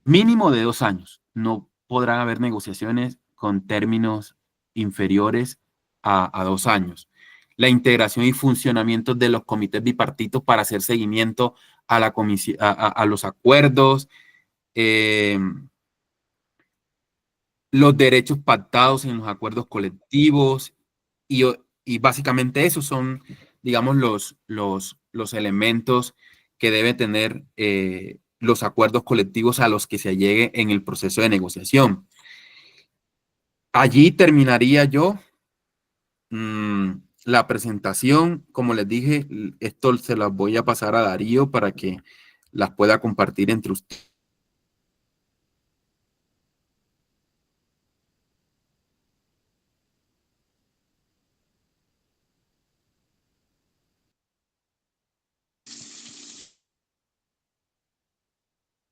mínimo de 2 años. No podrán haber negociaciones con términos inferiores a 2 años. La integración y funcionamiento de los comités bipartitos para hacer seguimiento a los acuerdos, los derechos pactados en los acuerdos colectivos y básicamente esos son, digamos, los elementos que debe tener los acuerdos colectivos a los que se llegue en el proceso de negociación. Allí terminaría yo la presentación. Como les dije, esto se las voy a pasar a Darío para que las pueda compartir entre ustedes.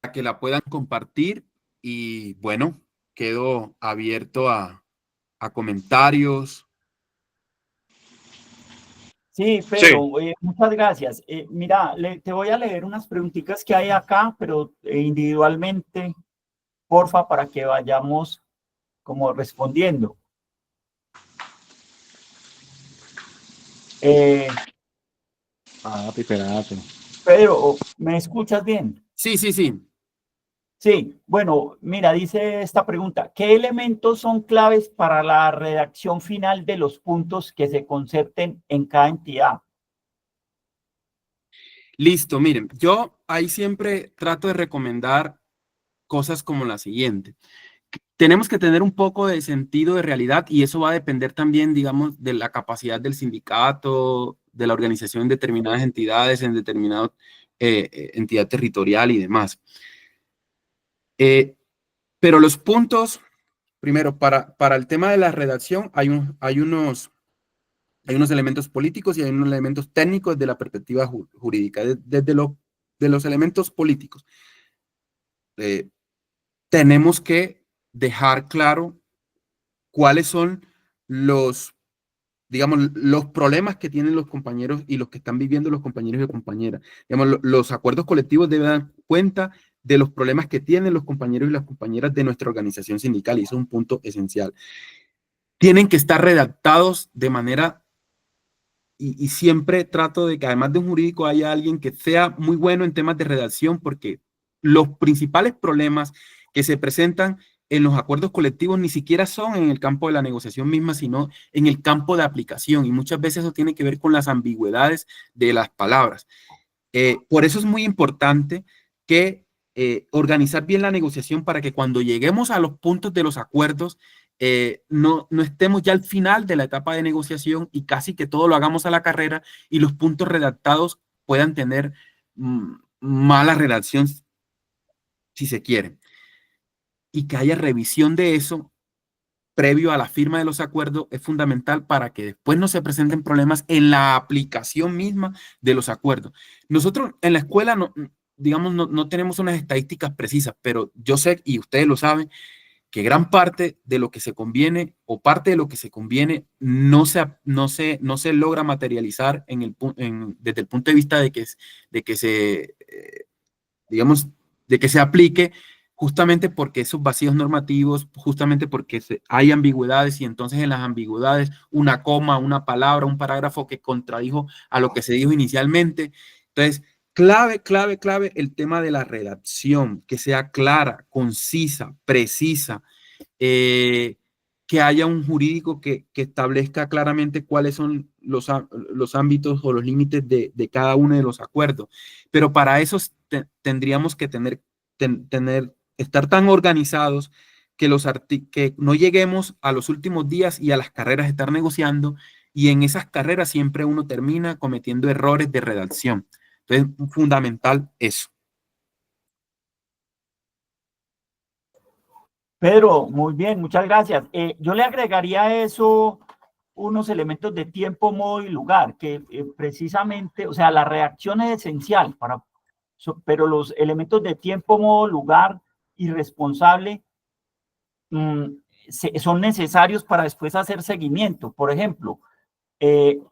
Para que la puedan compartir y bueno, quedo abierto a comentarios. Sí, Pedro, muchas gracias. Mira, te voy a leer unas preguntitas que hay acá, pero individualmente, porfa, para que vayamos como respondiendo. Espérate. Pedro, ¿me escuchas bien? Sí, sí, sí. Sí, bueno, mira, dice esta pregunta, ¿qué elementos son claves para la redacción final de los puntos que se concerten en cada entidad? Listo, miren, yo ahí siempre trato de recomendar cosas como la siguiente. Tenemos que tener un poco de sentido de realidad y eso va a depender también, digamos, de la capacidad del sindicato, de la organización en determinadas entidades, en determinada entidad territorial y demás. Pero los puntos, primero, para el tema de la redacción hay unos Hay unos elementos políticos y hay unos elementos técnicos desde la perspectiva jurídica. Desde de los elementos políticos, tenemos que dejar claro cuáles son los, digamos, los problemas que tienen los compañeros y los que están viviendo los compañeros y compañeras. Digamos, los acuerdos colectivos deben dar cuenta de los problemas que tienen los compañeros y las compañeras de nuestra organización sindical, y eso es un punto esencial. Tienen que estar redactados de manera, y siempre trato de que además de un jurídico haya alguien que sea muy bueno en temas de redacción, porque los principales problemas que se presentan en los acuerdos colectivos ni siquiera son en el campo de la negociación misma, sino en el campo de aplicación, y muchas veces eso tiene que ver con las ambigüedades de las palabras. Por eso es muy importante que organizar bien la negociación para que cuando lleguemos a los puntos de los acuerdos, no estemos ya al final de la etapa de negociación y casi que todo lo hagamos a la carrera y los puntos redactados puedan tener mala redacción, si se quiere. Y que haya revisión de eso previo a la firma de los acuerdos es fundamental para que después no se presenten problemas en la aplicación misma de los acuerdos. Nosotros en la escuela, digamos, no tenemos unas estadísticas precisas, pero yo sé, y ustedes lo saben, que gran parte de lo que se conviene o parte de lo que se conviene no se logra materializar desde el punto de vista de que se, digamos, de que se aplique, justamente porque esos vacíos normativos, justamente porque hay ambigüedades, y entonces en las ambigüedades una coma, una palabra, un parágrafo que contradijo a lo que se dijo inicialmente. Entonces, clave el tema de la redacción, que sea clara, concisa, precisa, que haya un jurídico que establezca claramente cuáles son los ámbitos o los límites de cada uno de los acuerdos. Pero para eso tendríamos que estar tan organizados que, que no lleguemos a los últimos días y a las carreras estar negociando, y en esas carreras siempre uno termina cometiendo errores de redacción. Entonces, fundamental eso. Pedro, muy bien, muchas gracias. Yo le agregaría a eso unos elementos de tiempo, modo y lugar, que precisamente, o sea, la reacción es esencial, pero los elementos de tiempo, modo, lugar y responsable son necesarios para después hacer seguimiento. Por ejemplo,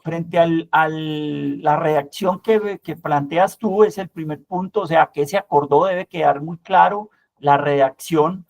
frente a la reacción que planteas tú, es el primer punto, o sea, que se acordó, debe quedar muy claro la redacción.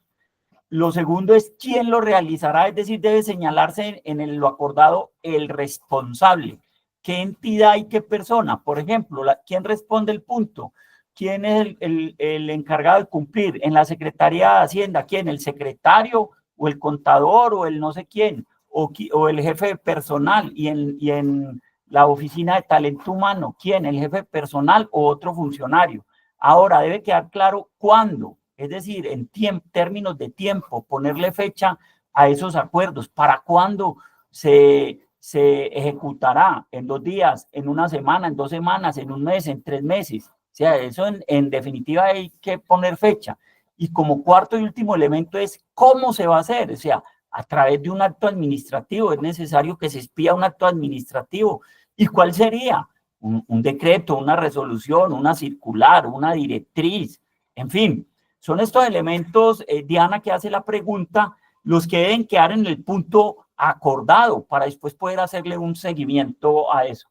Lo segundo es quién lo realizará, es decir, debe señalarse en lo acordado el responsable. ¿Qué entidad y qué persona? Por ejemplo, ¿quién responde el punto? ¿Quién es el encargado de cumplir? En la Secretaría de Hacienda, ¿quién? ¿El secretario o el contador o el no sé quién? O el jefe de personal, y en la oficina de talento humano, ¿quién? ¿El jefe personal o otro funcionario? Ahora debe quedar claro cuándo, es decir, en términos de tiempo, ponerle fecha a esos acuerdos, para cuándo se ejecutará, en 2 días, en 1 semana, en 2 semanas, en 1 mes, en 3 meses. O sea, eso en definitiva hay que poner fecha. Y como cuarto y último elemento es cómo se va a hacer, o sea, a través de un acto administrativo. Es necesario que se expida un acto administrativo. ¿Y cuál sería? Un decreto, una resolución, una circular, una directriz, en fin. Son estos elementos, Diana, que hace la pregunta, los que deben quedar en el punto acordado para después poder hacerle un seguimiento a eso.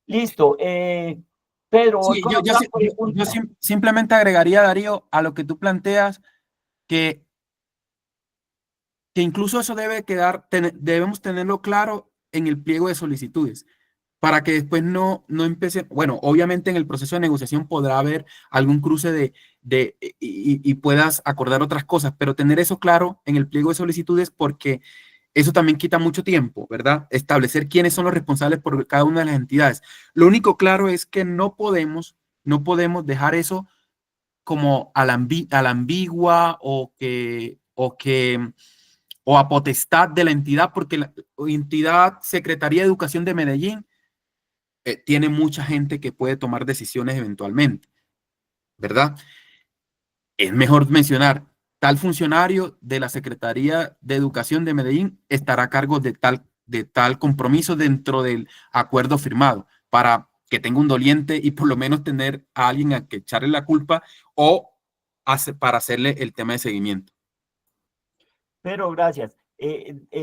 Listo. Pedro, sí, yo simplemente agregaría, Darío, a lo que tú planteas, que incluso eso debemos tenerlo claro en el pliego de solicitudes, para que después no empiece. Bueno, obviamente en el proceso de negociación podrá haber algún cruce y puedas acordar otras cosas, pero tener eso claro en el pliego de solicitudes, porque eso también quita mucho tiempo, ¿verdad? Establecer quiénes son los responsables por cada una de las entidades. Lo único claro es que no podemos dejar eso como a la ambigua o a potestad de la entidad, porque la entidad Secretaría de Educación de Medellín tiene mucha gente que puede tomar decisiones eventualmente, ¿verdad? Es mejor mencionar, tal funcionario de la Secretaría de Educación de Medellín estará a cargo de tal de tal compromiso dentro del acuerdo firmado para que tenga un doliente y por lo menos tener a alguien a que echarle la culpa o para hacerle el tema de seguimiento. Pero gracias.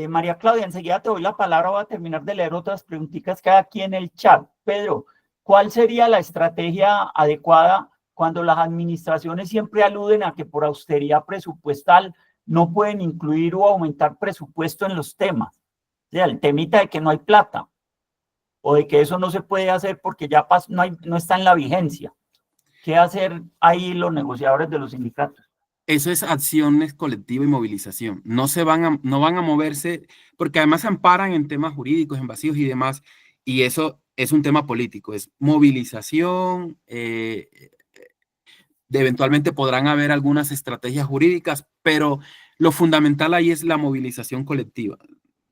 María Claudia, enseguida te doy la palabra, voy a terminar de leer otras preguntitas que hay aquí en el chat. Pedro, ¿cuál sería la estrategia adecuada cuando las administraciones siempre aluden a que por austeridad presupuestal no pueden incluir o aumentar presupuesto en los temas? O sea, el temita de que no hay plata o de que eso no se puede hacer porque ya no está en la vigencia. ¿Qué hacer ahí los negociadores de los sindicatos? Eso es acciones colectivas y movilización. No van a moverse porque además se amparan en temas jurídicos, en vacíos y demás. Y eso es un tema político, es movilización. Eventualmente podrán haber algunas estrategias jurídicas, pero lo fundamental ahí es la movilización colectiva.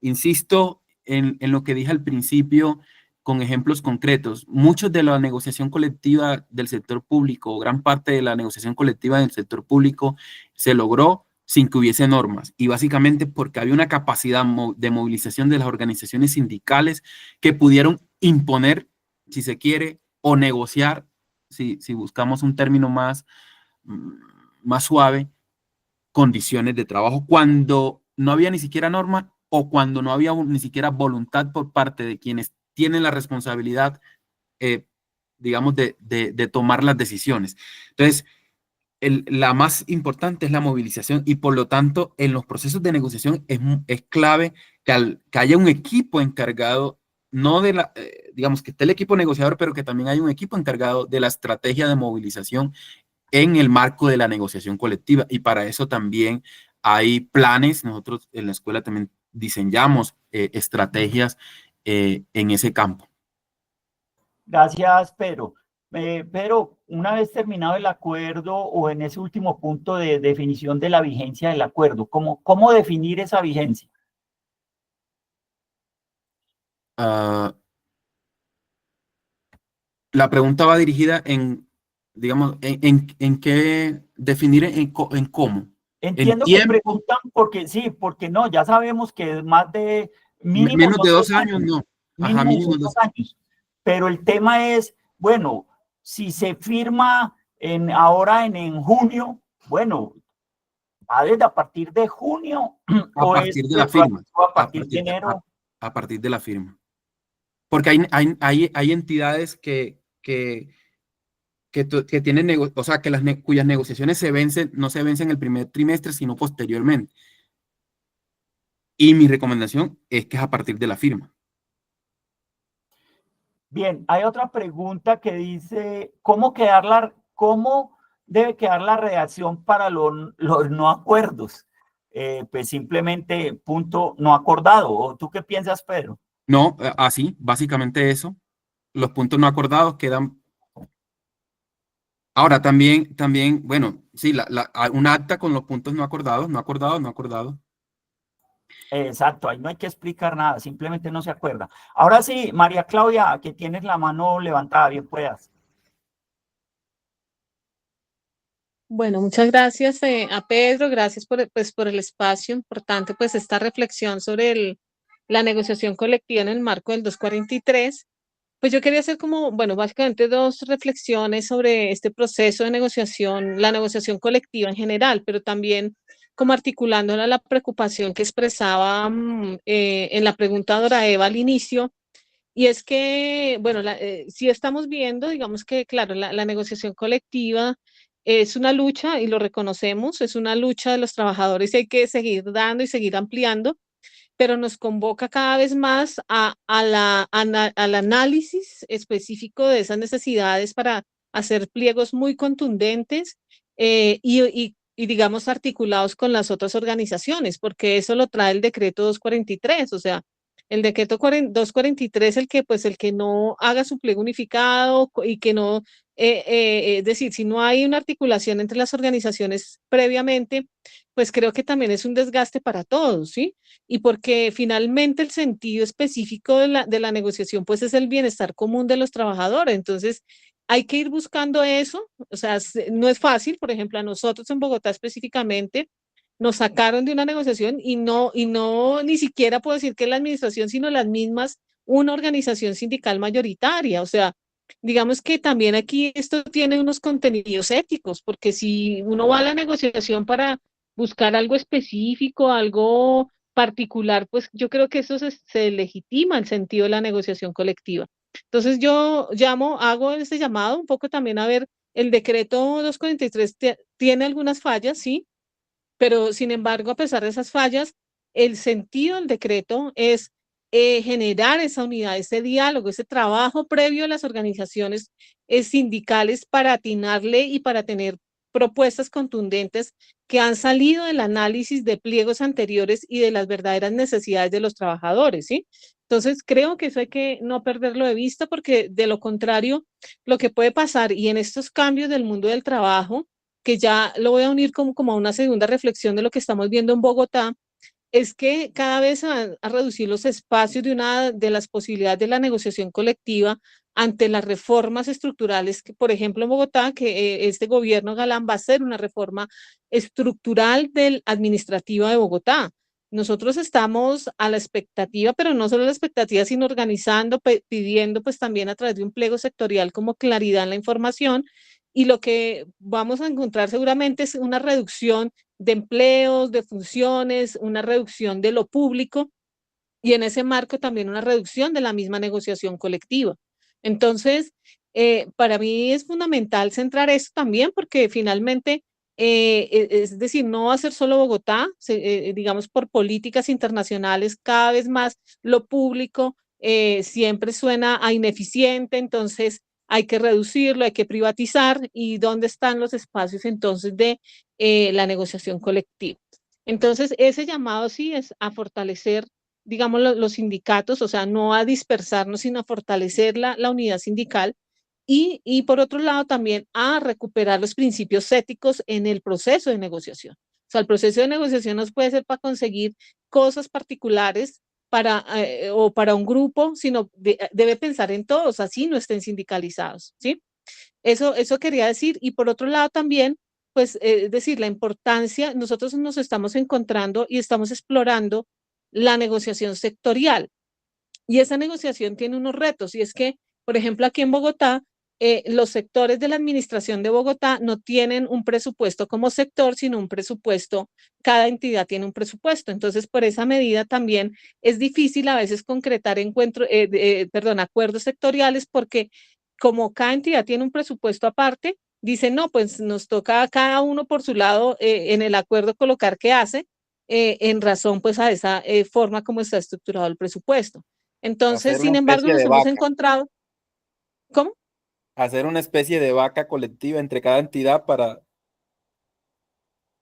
Insisto en lo que dije al principio con ejemplos concretos. Muchos de la negociación colectiva del sector público, gran parte de la negociación colectiva del sector público se logró sin que hubiese normas y básicamente porque había una capacidad de movilización de las organizaciones sindicales que pudieron imponer, si se quiere, o negociar, si buscamos un término más suave, condiciones de trabajo cuando no había ni siquiera norma o cuando no había ni siquiera voluntad por parte de quienes tienen la responsabilidad, digamos, de tomar las decisiones. Entonces, la más importante es la movilización y por lo tanto en los procesos de negociación es clave que haya un equipo encargado, no de la, digamos, que esté el equipo negociador, pero que también haya un equipo encargado de la estrategia de movilización en el marco de la negociación colectiva y para eso también hay planes. Nosotros en la escuela también diseñamos estrategias en ese campo. Gracias, Pedro. Pedro, una vez terminado el acuerdo o en ese último punto de definición de la vigencia del acuerdo, ¿cómo definir esa vigencia? La pregunta va dirigida en, digamos, en qué definir en cómo. Entiendo que preguntan porque sí, porque no, ya sabemos que más de mínimo menos de 2 años, no. Ajá, mínimo 2 años. Pero el tema es, bueno, si se firma ahora en junio, bueno, ¿va desde a partir de junio? A partir de la firma. A partir de enero. A partir de la firma. Porque hay entidades que tienen, o sea, cuyas negociaciones no se vencen el primer trimestre, sino posteriormente. Y mi recomendación es que es a partir de la firma. Bien, hay otra pregunta que dice, ¿cómo debe quedar la redacción para los no acuerdos? Pues simplemente punto no acordado. ¿O tú qué piensas, Pedro? No, así, básicamente eso. Los puntos no acordados quedan. Ahora, también, bueno, sí, un acta con los puntos no acordados, no acordado. Exacto, ahí no hay que explicar nada, simplemente no se acuerda. Ahora sí, María Claudia, que tienes la mano levantada, bien puedas. Bueno, muchas gracias a Pedro, gracias por el espacio importante, pues esta reflexión sobre la negociación colectiva en el marco del 243. Pues yo quería hacer bueno, básicamente 2 reflexiones sobre este proceso de negociación, la negociación colectiva en general, pero también como articulándola a la preocupación que expresaba en la pregunta de Dora Eva al inicio, y es que, bueno, si estamos viendo, digamos que, claro, la negociación colectiva es una lucha y lo reconocemos, es una lucha de los trabajadores y hay que seguir dando y seguir ampliando, pero nos convoca cada vez más al análisis específico de esas necesidades para hacer pliegos muy contundentes y digamos, articulados con las otras organizaciones, porque eso lo trae el decreto 243, o sea, el decreto 243, el que no haga su pliego unificado y que no, es decir, si no hay una articulación entre las organizaciones previamente, pues creo que también es un desgaste para todos, ¿sí? Y porque finalmente el sentido específico de la negociación, pues es el bienestar común de los trabajadores. Entonces, hay que ir buscando eso, o sea, no es fácil, por ejemplo, a nosotros en Bogotá específicamente, nos sacaron de una negociación y no ni siquiera puedo decir que la administración, sino las mismas, una organización sindical mayoritaria. O sea, digamos que también aquí esto tiene unos contenidos éticos, porque si uno va a la negociación para buscar algo específico, algo particular, pues yo creo que eso se legitima el sentido de la negociación colectiva. Entonces yo hago ese llamado un poco también a ver, el decreto 243 tiene algunas fallas, sí, pero sin embargo, a pesar de esas fallas, el sentido del decreto es generar esa unidad, ese diálogo, ese trabajo previo a las organizaciones sindicales para atinarle y para tener propuestas contundentes que han salido del análisis de pliegos anteriores y de las verdaderas necesidades de los trabajadores, ¿sí? Entonces, creo que eso hay que no perderlo de vista porque de lo contrario, lo que puede pasar y en estos cambios del mundo del trabajo, que ya lo voy a unir como a una segunda reflexión de lo que estamos viendo en Bogotá, es que cada vez se van a reducir los espacios de una de las posibilidades de la negociación colectiva ante las reformas estructurales que, por ejemplo, en Bogotá, que este gobierno Galán va a hacer una reforma estructural del administrativa de Bogotá. Nosotros estamos a la expectativa, pero no solo a la expectativa, sino organizando, pidiendo pues también a través de un pliego sectorial como claridad en la información, y lo que vamos a encontrar seguramente es una reducción de empleos, de funciones, una reducción de lo público y en ese marco también una reducción de la misma negociación colectiva. Entonces, para mí es fundamental centrar eso también porque finalmente, es decir, no va a ser solo Bogotá, digamos por políticas internacionales, cada vez más lo público siempre suena a ineficiente, entonces hay que reducirlo, hay que privatizar y dónde están los espacios entonces de la negociación colectiva. Entonces, ese llamado sí es a fortalecer, digamos, los sindicatos, o sea, no a dispersarnos, sino a fortalecer la unidad sindical y por otro lado también a recuperar los principios éticos en el proceso de negociación. O sea, el proceso de negociación no puede ser para conseguir cosas particulares o para un grupo, sino debe pensar en todos, así no estén sindicalizados, ¿sí? Eso quería decir. Y por otro lado también, pues, es decir, la importancia, nosotros nos estamos encontrando y estamos explorando la negociación sectorial. Y esa negociación tiene unos retos, y es que, por ejemplo, aquí en Bogotá, los sectores de la administración de Bogotá no tienen un presupuesto como sector, sino un presupuesto, cada entidad tiene un presupuesto. Entonces, por esa medida también es difícil a veces concretar acuerdos sectoriales porque como cada entidad tiene un presupuesto aparte, dicen, no, pues nos toca a cada uno por su lado en el acuerdo colocar qué hace en razón pues a esa forma como está estructurado el presupuesto. Entonces, Hacer una sin embargo, especie nos de hemos vaca, encontrado, ¿cómo? hacer una especie de vaca colectiva entre cada entidad para...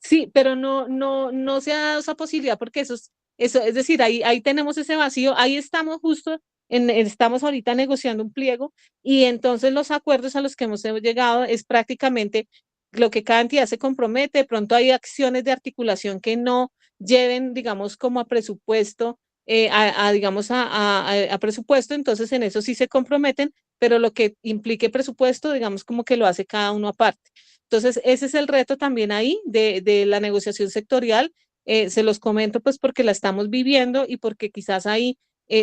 Sí, pero no se ha dado esa posibilidad porque es decir, ahí tenemos ese vacío, ahí estamos justo, estamos ahorita negociando un pliego y entonces los acuerdos a los que hemos llegado es prácticamente lo que cada entidad se compromete, de pronto hay acciones de articulación que no lleven, digamos, como a presupuesto, digamos, a presupuesto, entonces en eso sí se comprometen, pero lo que implique presupuesto, digamos, como que lo hace cada uno aparte. Entonces, ese es el reto también ahí de la negociación sectorial. Se los comento pues porque la estamos viviendo y porque quizás ahí,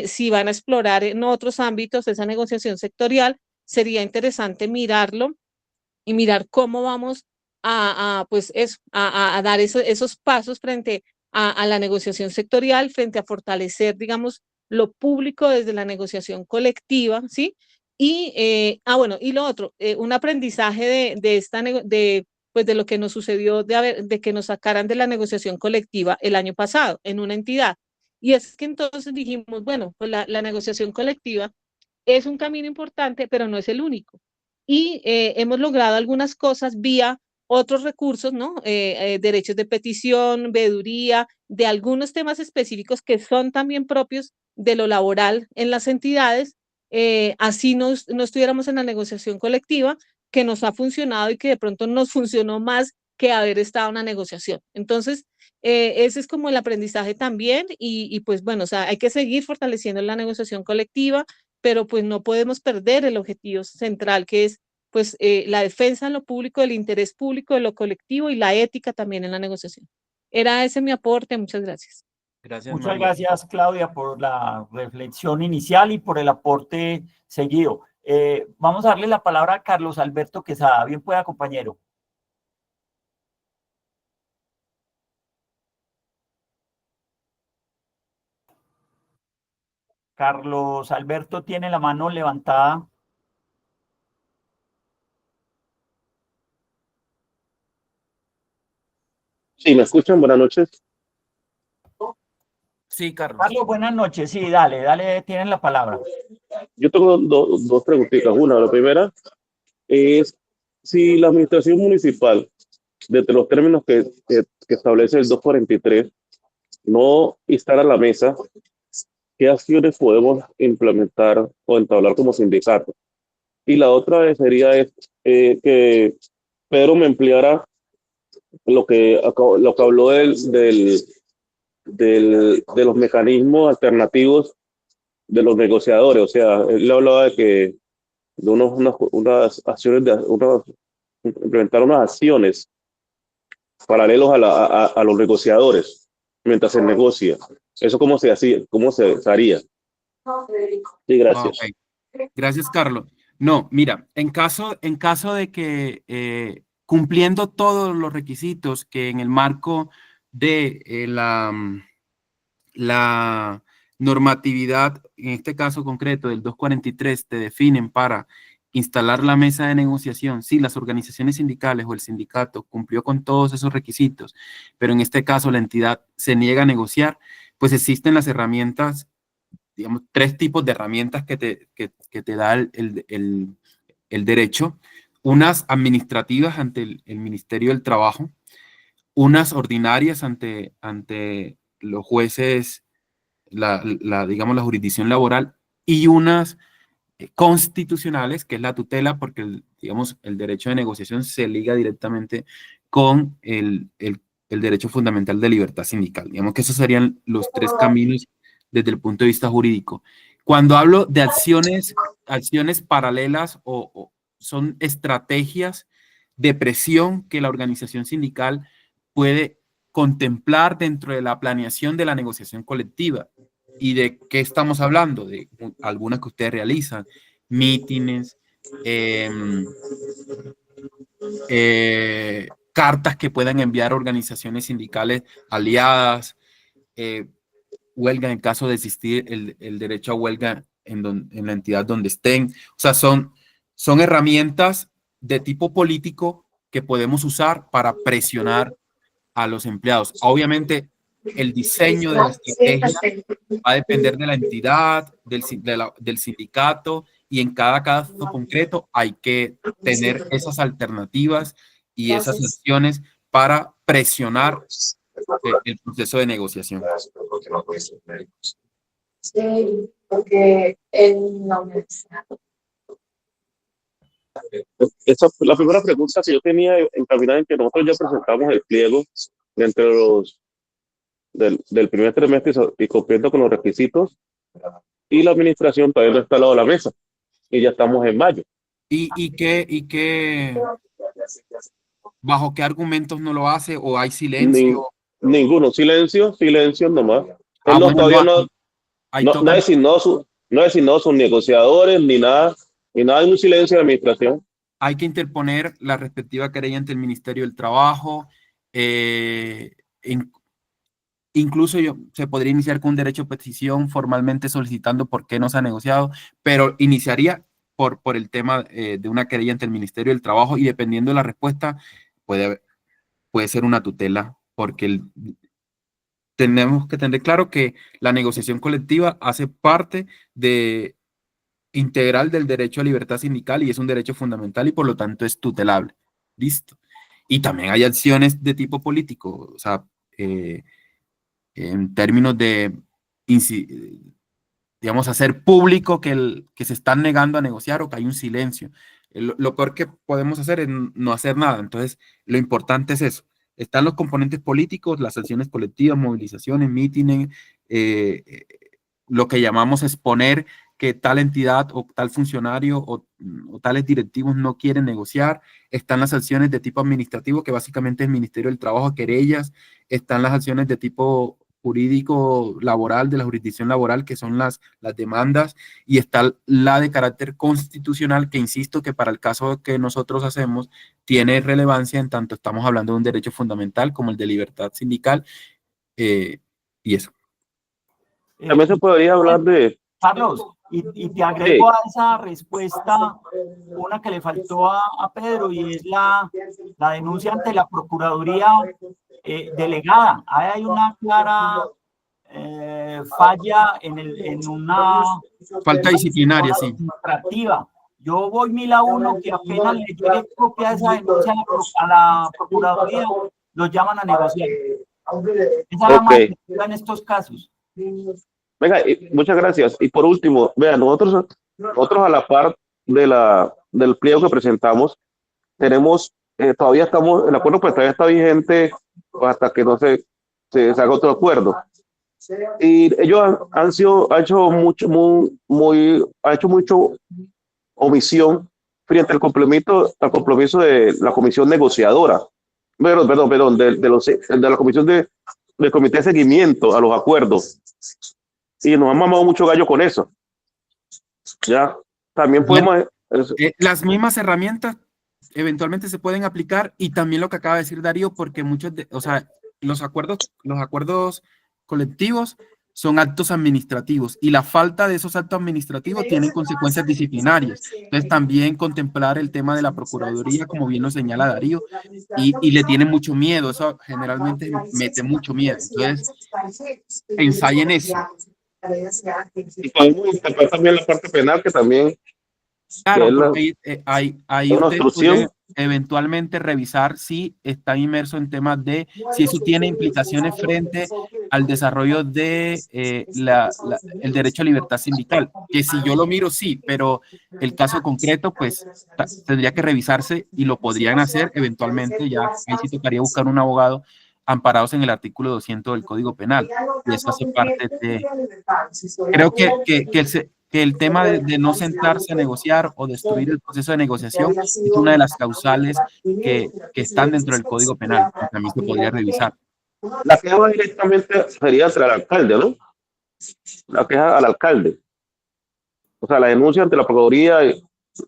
si van a explorar en otros ámbitos esa negociación sectorial, sería interesante mirarlo y mirar cómo vamos pues eso, a dar esos pasos frente a la negociación sectorial, frente a fortalecer, digamos, lo público desde la negociación colectiva, ¿sí? Y, bueno, y lo otro, un aprendizaje pues de lo que nos sucedió de que nos sacaran de la negociación colectiva el año pasado en una entidad. Y es que entonces dijimos, bueno, pues la negociación colectiva es un camino importante, pero no es el único. Y hemos logrado algunas cosas vía otros recursos, ¿no? Derechos de petición, veeduría, de algunos temas específicos que son también propios de lo laboral en las entidades, así no estuviéramos en la negociación colectiva, que nos ha funcionado y que de pronto nos funcionó más que haber estado en una negociación. Entonces, ese es como el aprendizaje también y pues bueno, o sea, hay que seguir fortaleciendo la negociación colectiva, pero pues no podemos perder el objetivo central que es pues la defensa en lo público, del interés público, de lo colectivo y la ética también en la negociación. Era ese mi aporte, muchas gracias. Gracias, Muchas María. gracias, Claudia, por la reflexión inicial y por el aporte seguido. Vamos a darle la palabra a Carlos Alberto Quesada. Bien pueda, compañero. Carlos Alberto tiene la mano levantada. Sí, ¿me escuchan? Buenas noches. Sí, Carlos. Carlos, buenas noches. Sí, dale, tienen la palabra. Yo tengo dos preguntitas. Una, la primera es si la administración municipal, desde los términos que establece el 243, no instala la mesa, ¿qué acciones podemos implementar o entablar como sindicato? Y la otra sería que Pedro me ampliara lo que habló de los mecanismos alternativos de los negociadores. O sea, él hablaba de unas acciones, implementar unas acciones paralelos a los negociadores mientras se negocia. ¿Eso cómo se hacía? ¿Cómo se haría? Sí, gracias. Ok. Gracias, Carlos. No, mira, en caso de que cumpliendo todos los requisitos que en el marco de la normatividad, en este caso concreto del 243, te definen para instalar la mesa de negociación, si las organizaciones sindicales o el sindicato cumplió con todos esos requisitos, pero en este caso la entidad se niega a negociar, pues existen las herramientas, digamos, tres tipos de herramientas que te da el derecho, unas administrativas ante el Ministerio del Trabajo, unas ordinarias ante los jueces, digamos, la jurisdicción laboral, y unas constitucionales, que es la tutela, porque, digamos, el derecho de negociación se liga directamente con el derecho fundamental de libertad sindical. Digamos que esos serían los tres caminos desde el punto de vista jurídico. Cuando hablo de acciones paralelas o son estrategias de presión que la organización sindical puede contemplar dentro de la planeación de la negociación colectiva. ¿Y de qué estamos hablando? De algunas que ustedes realizan, mítines, cartas que puedan enviar organizaciones sindicales aliadas, huelga en caso de existir el derecho a huelga en la entidad donde estén. O sea, son herramientas de tipo político que podemos usar para presionar a los empleados. Obviamente, el diseño de la estrategia va a depender de la entidad, del sindicato, y en cada caso concreto hay que tener esas alternativas y esas acciones para presionar el proceso de negociación. La primera pregunta que yo tenía encaminada en que nosotros ya presentamos el pliego entre del primer trimestre y cumpliendo con los requisitos, y la administración todavía no está al lado de la mesa y ya estamos en mayo. ¿Bajo qué argumentos no lo hace o hay silencio? Ninguno, silencio nomás. Bueno, Todavía ahí toca, no ha designado sus negociadores ni nada, hay un silencio de la administración. hay que interponer la respectiva querella ante el Ministerio del Trabajo. Incluso se podría iniciar con un derecho a petición formalmente solicitando por qué no se ha negociado, pero iniciaría por el tema de una querella ante el Ministerio del Trabajo, y dependiendo de la respuesta puede ser una tutela, porque tenemos que tener claro que la negociación colectiva hace parte integral del derecho a libertad sindical y es un derecho fundamental y por lo tanto es tutelable. Listo. Y también hay acciones de tipo político, o sea, en términos de, digamos, hacer público que se están negando a negociar o que hay un silencio. Lo peor que podemos hacer es no hacer nada. Entonces, lo importante es eso. Están los componentes políticos, las acciones colectivas, movilizaciones, mítines, lo que llamamos exponer que tal entidad o tal funcionario o tales directivos no quieren negociar. Están las acciones de tipo administrativo, que básicamente es el Ministerio del Trabajo, querellas. Están las acciones de tipo jurídico laboral, de la jurisdicción laboral, que son las demandas, y está la de carácter constitucional, que insisto que para el caso que nosotros hacemos tiene relevancia en tanto estamos hablando de un derecho fundamental como el de libertad sindical, y eso. También se podría hablar de... Carlos, y te agrego a esa respuesta una que le faltó a Pedro, y es la denuncia ante la Procuraduría delegada. Ahí hay una clara falla en una falta disciplinaria, sí. administrativa. Yo voy 1001 que apenas le llegue copia de esa denuncia a la Procuraduría, los llaman a negociar. Esa es la administrativa en estos casos. Venga, muchas gracias. Y por último, vean, nosotros a la par del pliego que presentamos, tenemos, todavía estamos, el acuerdo pues todavía está vigente hasta que no se haga otro acuerdo. Y ellos han hecho mucho omisión frente al compromiso de la comisión negociadora. Perdón, de la comisión del comité de seguimiento a los acuerdos. Y nos han mamado mucho gallo con eso. Ya, también podemos... las mismas herramientas eventualmente se pueden aplicar, y también lo que acaba de decir Darío, porque los acuerdos colectivos son actos administrativos, y la falta de esos actos administrativos tienen consecuencias disciplinarias. Entonces también contemplar el tema de la Procuraduría, como bien lo señala Darío, y le tienen mucho miedo, eso generalmente mete mucho miedo. Entonces ensayen eso. Y podemos destacar también la parte penal, que también... Claro, porque ahí una ustedes pueden eventualmente revisar si está inmerso en temas de si eso tiene implicaciones frente al desarrollo de el derecho a libertad sindical, que si yo lo miro sí, pero el caso concreto pues tendría que revisarse, y lo podrían hacer eventualmente. Ya ahí sí tocaría buscar un abogado amparados en el artículo 200 del Código Penal, y eso hace parte de... Creo que el tema de no sentarse a negociar o destruir el proceso de negociación es una de las causales que están dentro del Código Penal, que también se podría revisar. La queja directamente sería hacia el alcalde, ¿no? La queja al alcalde. O sea, la denuncia ante la Procuraduría y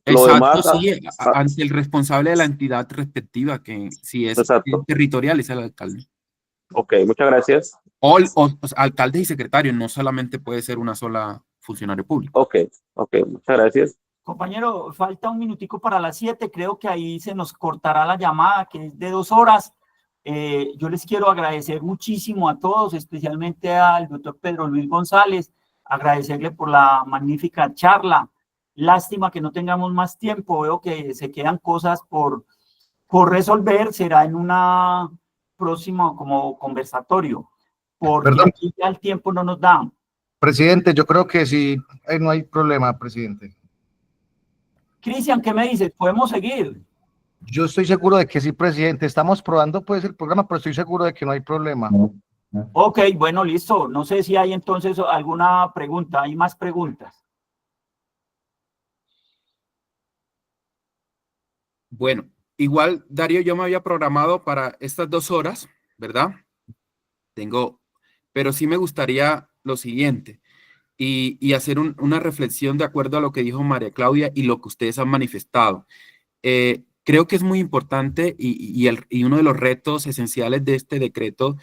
lo demás... Sí, ante el responsable de la entidad respectiva, que si es territorial es el alcalde. Ok, muchas gracias. O alcaldes y secretarios, no solamente puede ser una sola funcionario público. Ok, muchas gracias. Compañero, falta un minutico para las 7, creo que ahí se nos cortará la llamada, que es de 2 horas. Yo les quiero agradecer muchísimo a todos, especialmente al doctor Pedro Luis González, agradecerle por la magnífica charla. Lástima que no tengamos más tiempo, veo que se quedan cosas por resolver, será en una próxima como conversatorio, porque aquí ya el tiempo no nos da. Presidente, yo creo que sí, no hay problema, presidente. Cristian, ¿qué me dices? ¿Podemos seguir? Yo estoy seguro de que sí, presidente. Estamos probando pues el programa, pero estoy seguro de que no hay problema. Ok, bueno, listo. No sé si hay entonces alguna pregunta. ¿Hay más preguntas? Bueno, igual, Darío, yo me había programado para estas 2 horas, ¿verdad? Pero sí me gustaría lo siguiente, y hacer una reflexión de acuerdo a lo que dijo María Claudia y lo que ustedes han manifestado. Creo que es muy importante, y uno de los retos esenciales de este decreto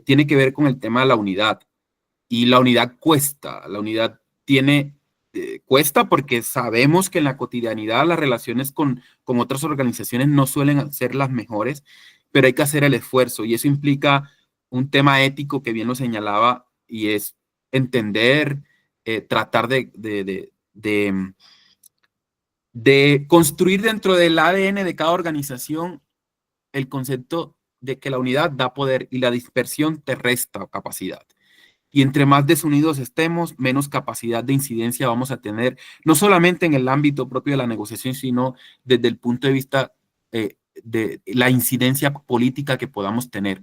tiene que ver con el tema de la unidad. Y la unidad cuesta, cuesta porque sabemos que en la cotidianidad las relaciones con otras organizaciones no suelen ser las mejores, pero hay que hacer el esfuerzo, y eso implica un tema ético que bien lo señalaba, y es entender, tratar de construir dentro del ADN de cada organización el concepto de que la unidad da poder y la dispersión te resta capacidad. Y entre más desunidos estemos, menos capacidad de incidencia vamos a tener, no solamente en el ámbito propio de la negociación, sino desde el punto de vista de la incidencia política que podamos tener.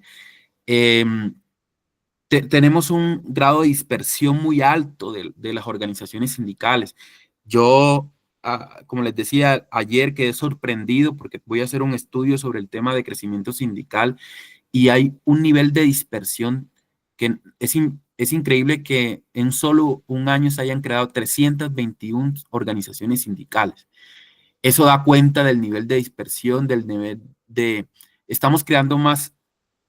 tenemos un grado de dispersión muy alto de las organizaciones sindicales. Yo, como les decía ayer, quedé sorprendido porque voy a hacer un estudio sobre el tema de crecimiento sindical y hay un nivel de dispersión que es increíble que en solo un año se hayan creado 321 organizaciones sindicales. Eso da cuenta del nivel de dispersión, del nivel de... Estamos creando más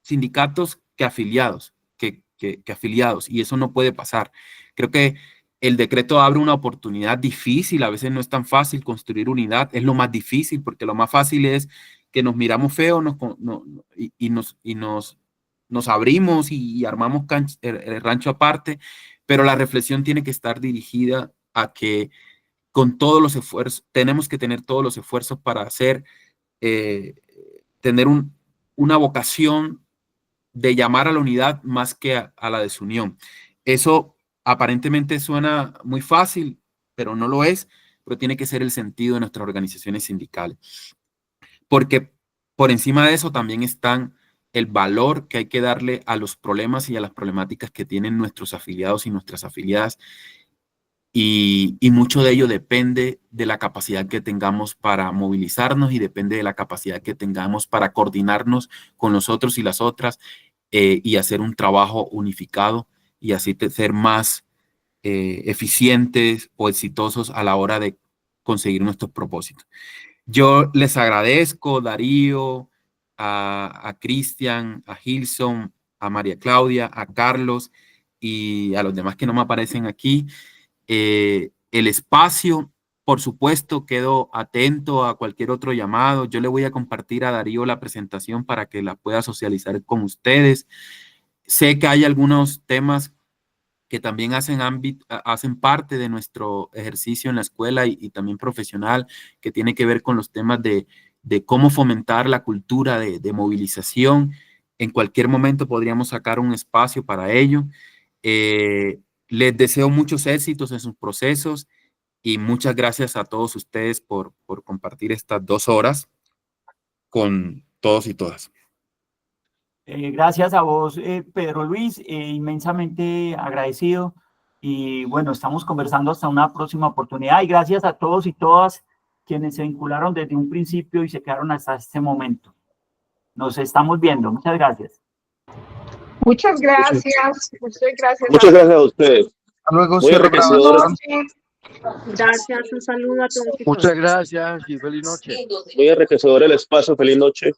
sindicatos que afiliados, que afiliados, y eso no puede pasar. Creo que el decreto abre una oportunidad difícil, a veces no es tan fácil construir unidad, es lo más difícil, porque lo más fácil es que nos miramos feo nos abrimos y armamos el rancho aparte, pero la reflexión tiene que estar dirigida a que con todos los esfuerzos, tenemos que tener todos los esfuerzos para hacer, tener una vocación de llamar a la unidad más que a la desunión. Eso aparentemente suena muy fácil, pero no lo es, pero tiene que ser el sentido de nuestras organizaciones sindicales. Porque por encima de eso también están el valor que hay que darle a los problemas y a las problemáticas que tienen nuestros afiliados y nuestras afiliadas. Y mucho de ello depende de la capacidad que tengamos para movilizarnos y depende de la capacidad que tengamos para coordinarnos con los otros y las otras y hacer un trabajo unificado y así ser más eficientes o exitosos a la hora de conseguir nuestros propósitos. Yo les agradezco, Darío, a Cristian, a Gilson, a María Claudia, a Carlos y a los demás que no me aparecen aquí. El espacio, por supuesto, quedo atento a cualquier otro llamado. Yo le voy a compartir a Darío la presentación para que la pueda socializar con ustedes. Sé que hay algunos temas que también hacen parte de nuestro ejercicio en la escuela y también profesional, que tiene que ver con los temas de cómo fomentar la cultura de movilización. En cualquier momento podríamos sacar un espacio para ello. Les deseo muchos éxitos en sus procesos y muchas gracias a todos ustedes por compartir estas 2 horas con todos y todas. Gracias a vos, Pedro Luis, inmensamente agradecido. Y bueno, estamos conversando hasta una próxima oportunidad. Y gracias a todos y todas quienes se vincularon desde un principio y se quedaron hasta este momento. Nos estamos viendo. Muchas gracias. Muchas gracias. Muchas gracias. Muchas gracias a ustedes. Hasta luego, Muy cierro enriquecedora. grabación. Gracias, un saludo a todos. Muchas gracias y feliz noche. Muy enriquecedor el espacio. Feliz noche.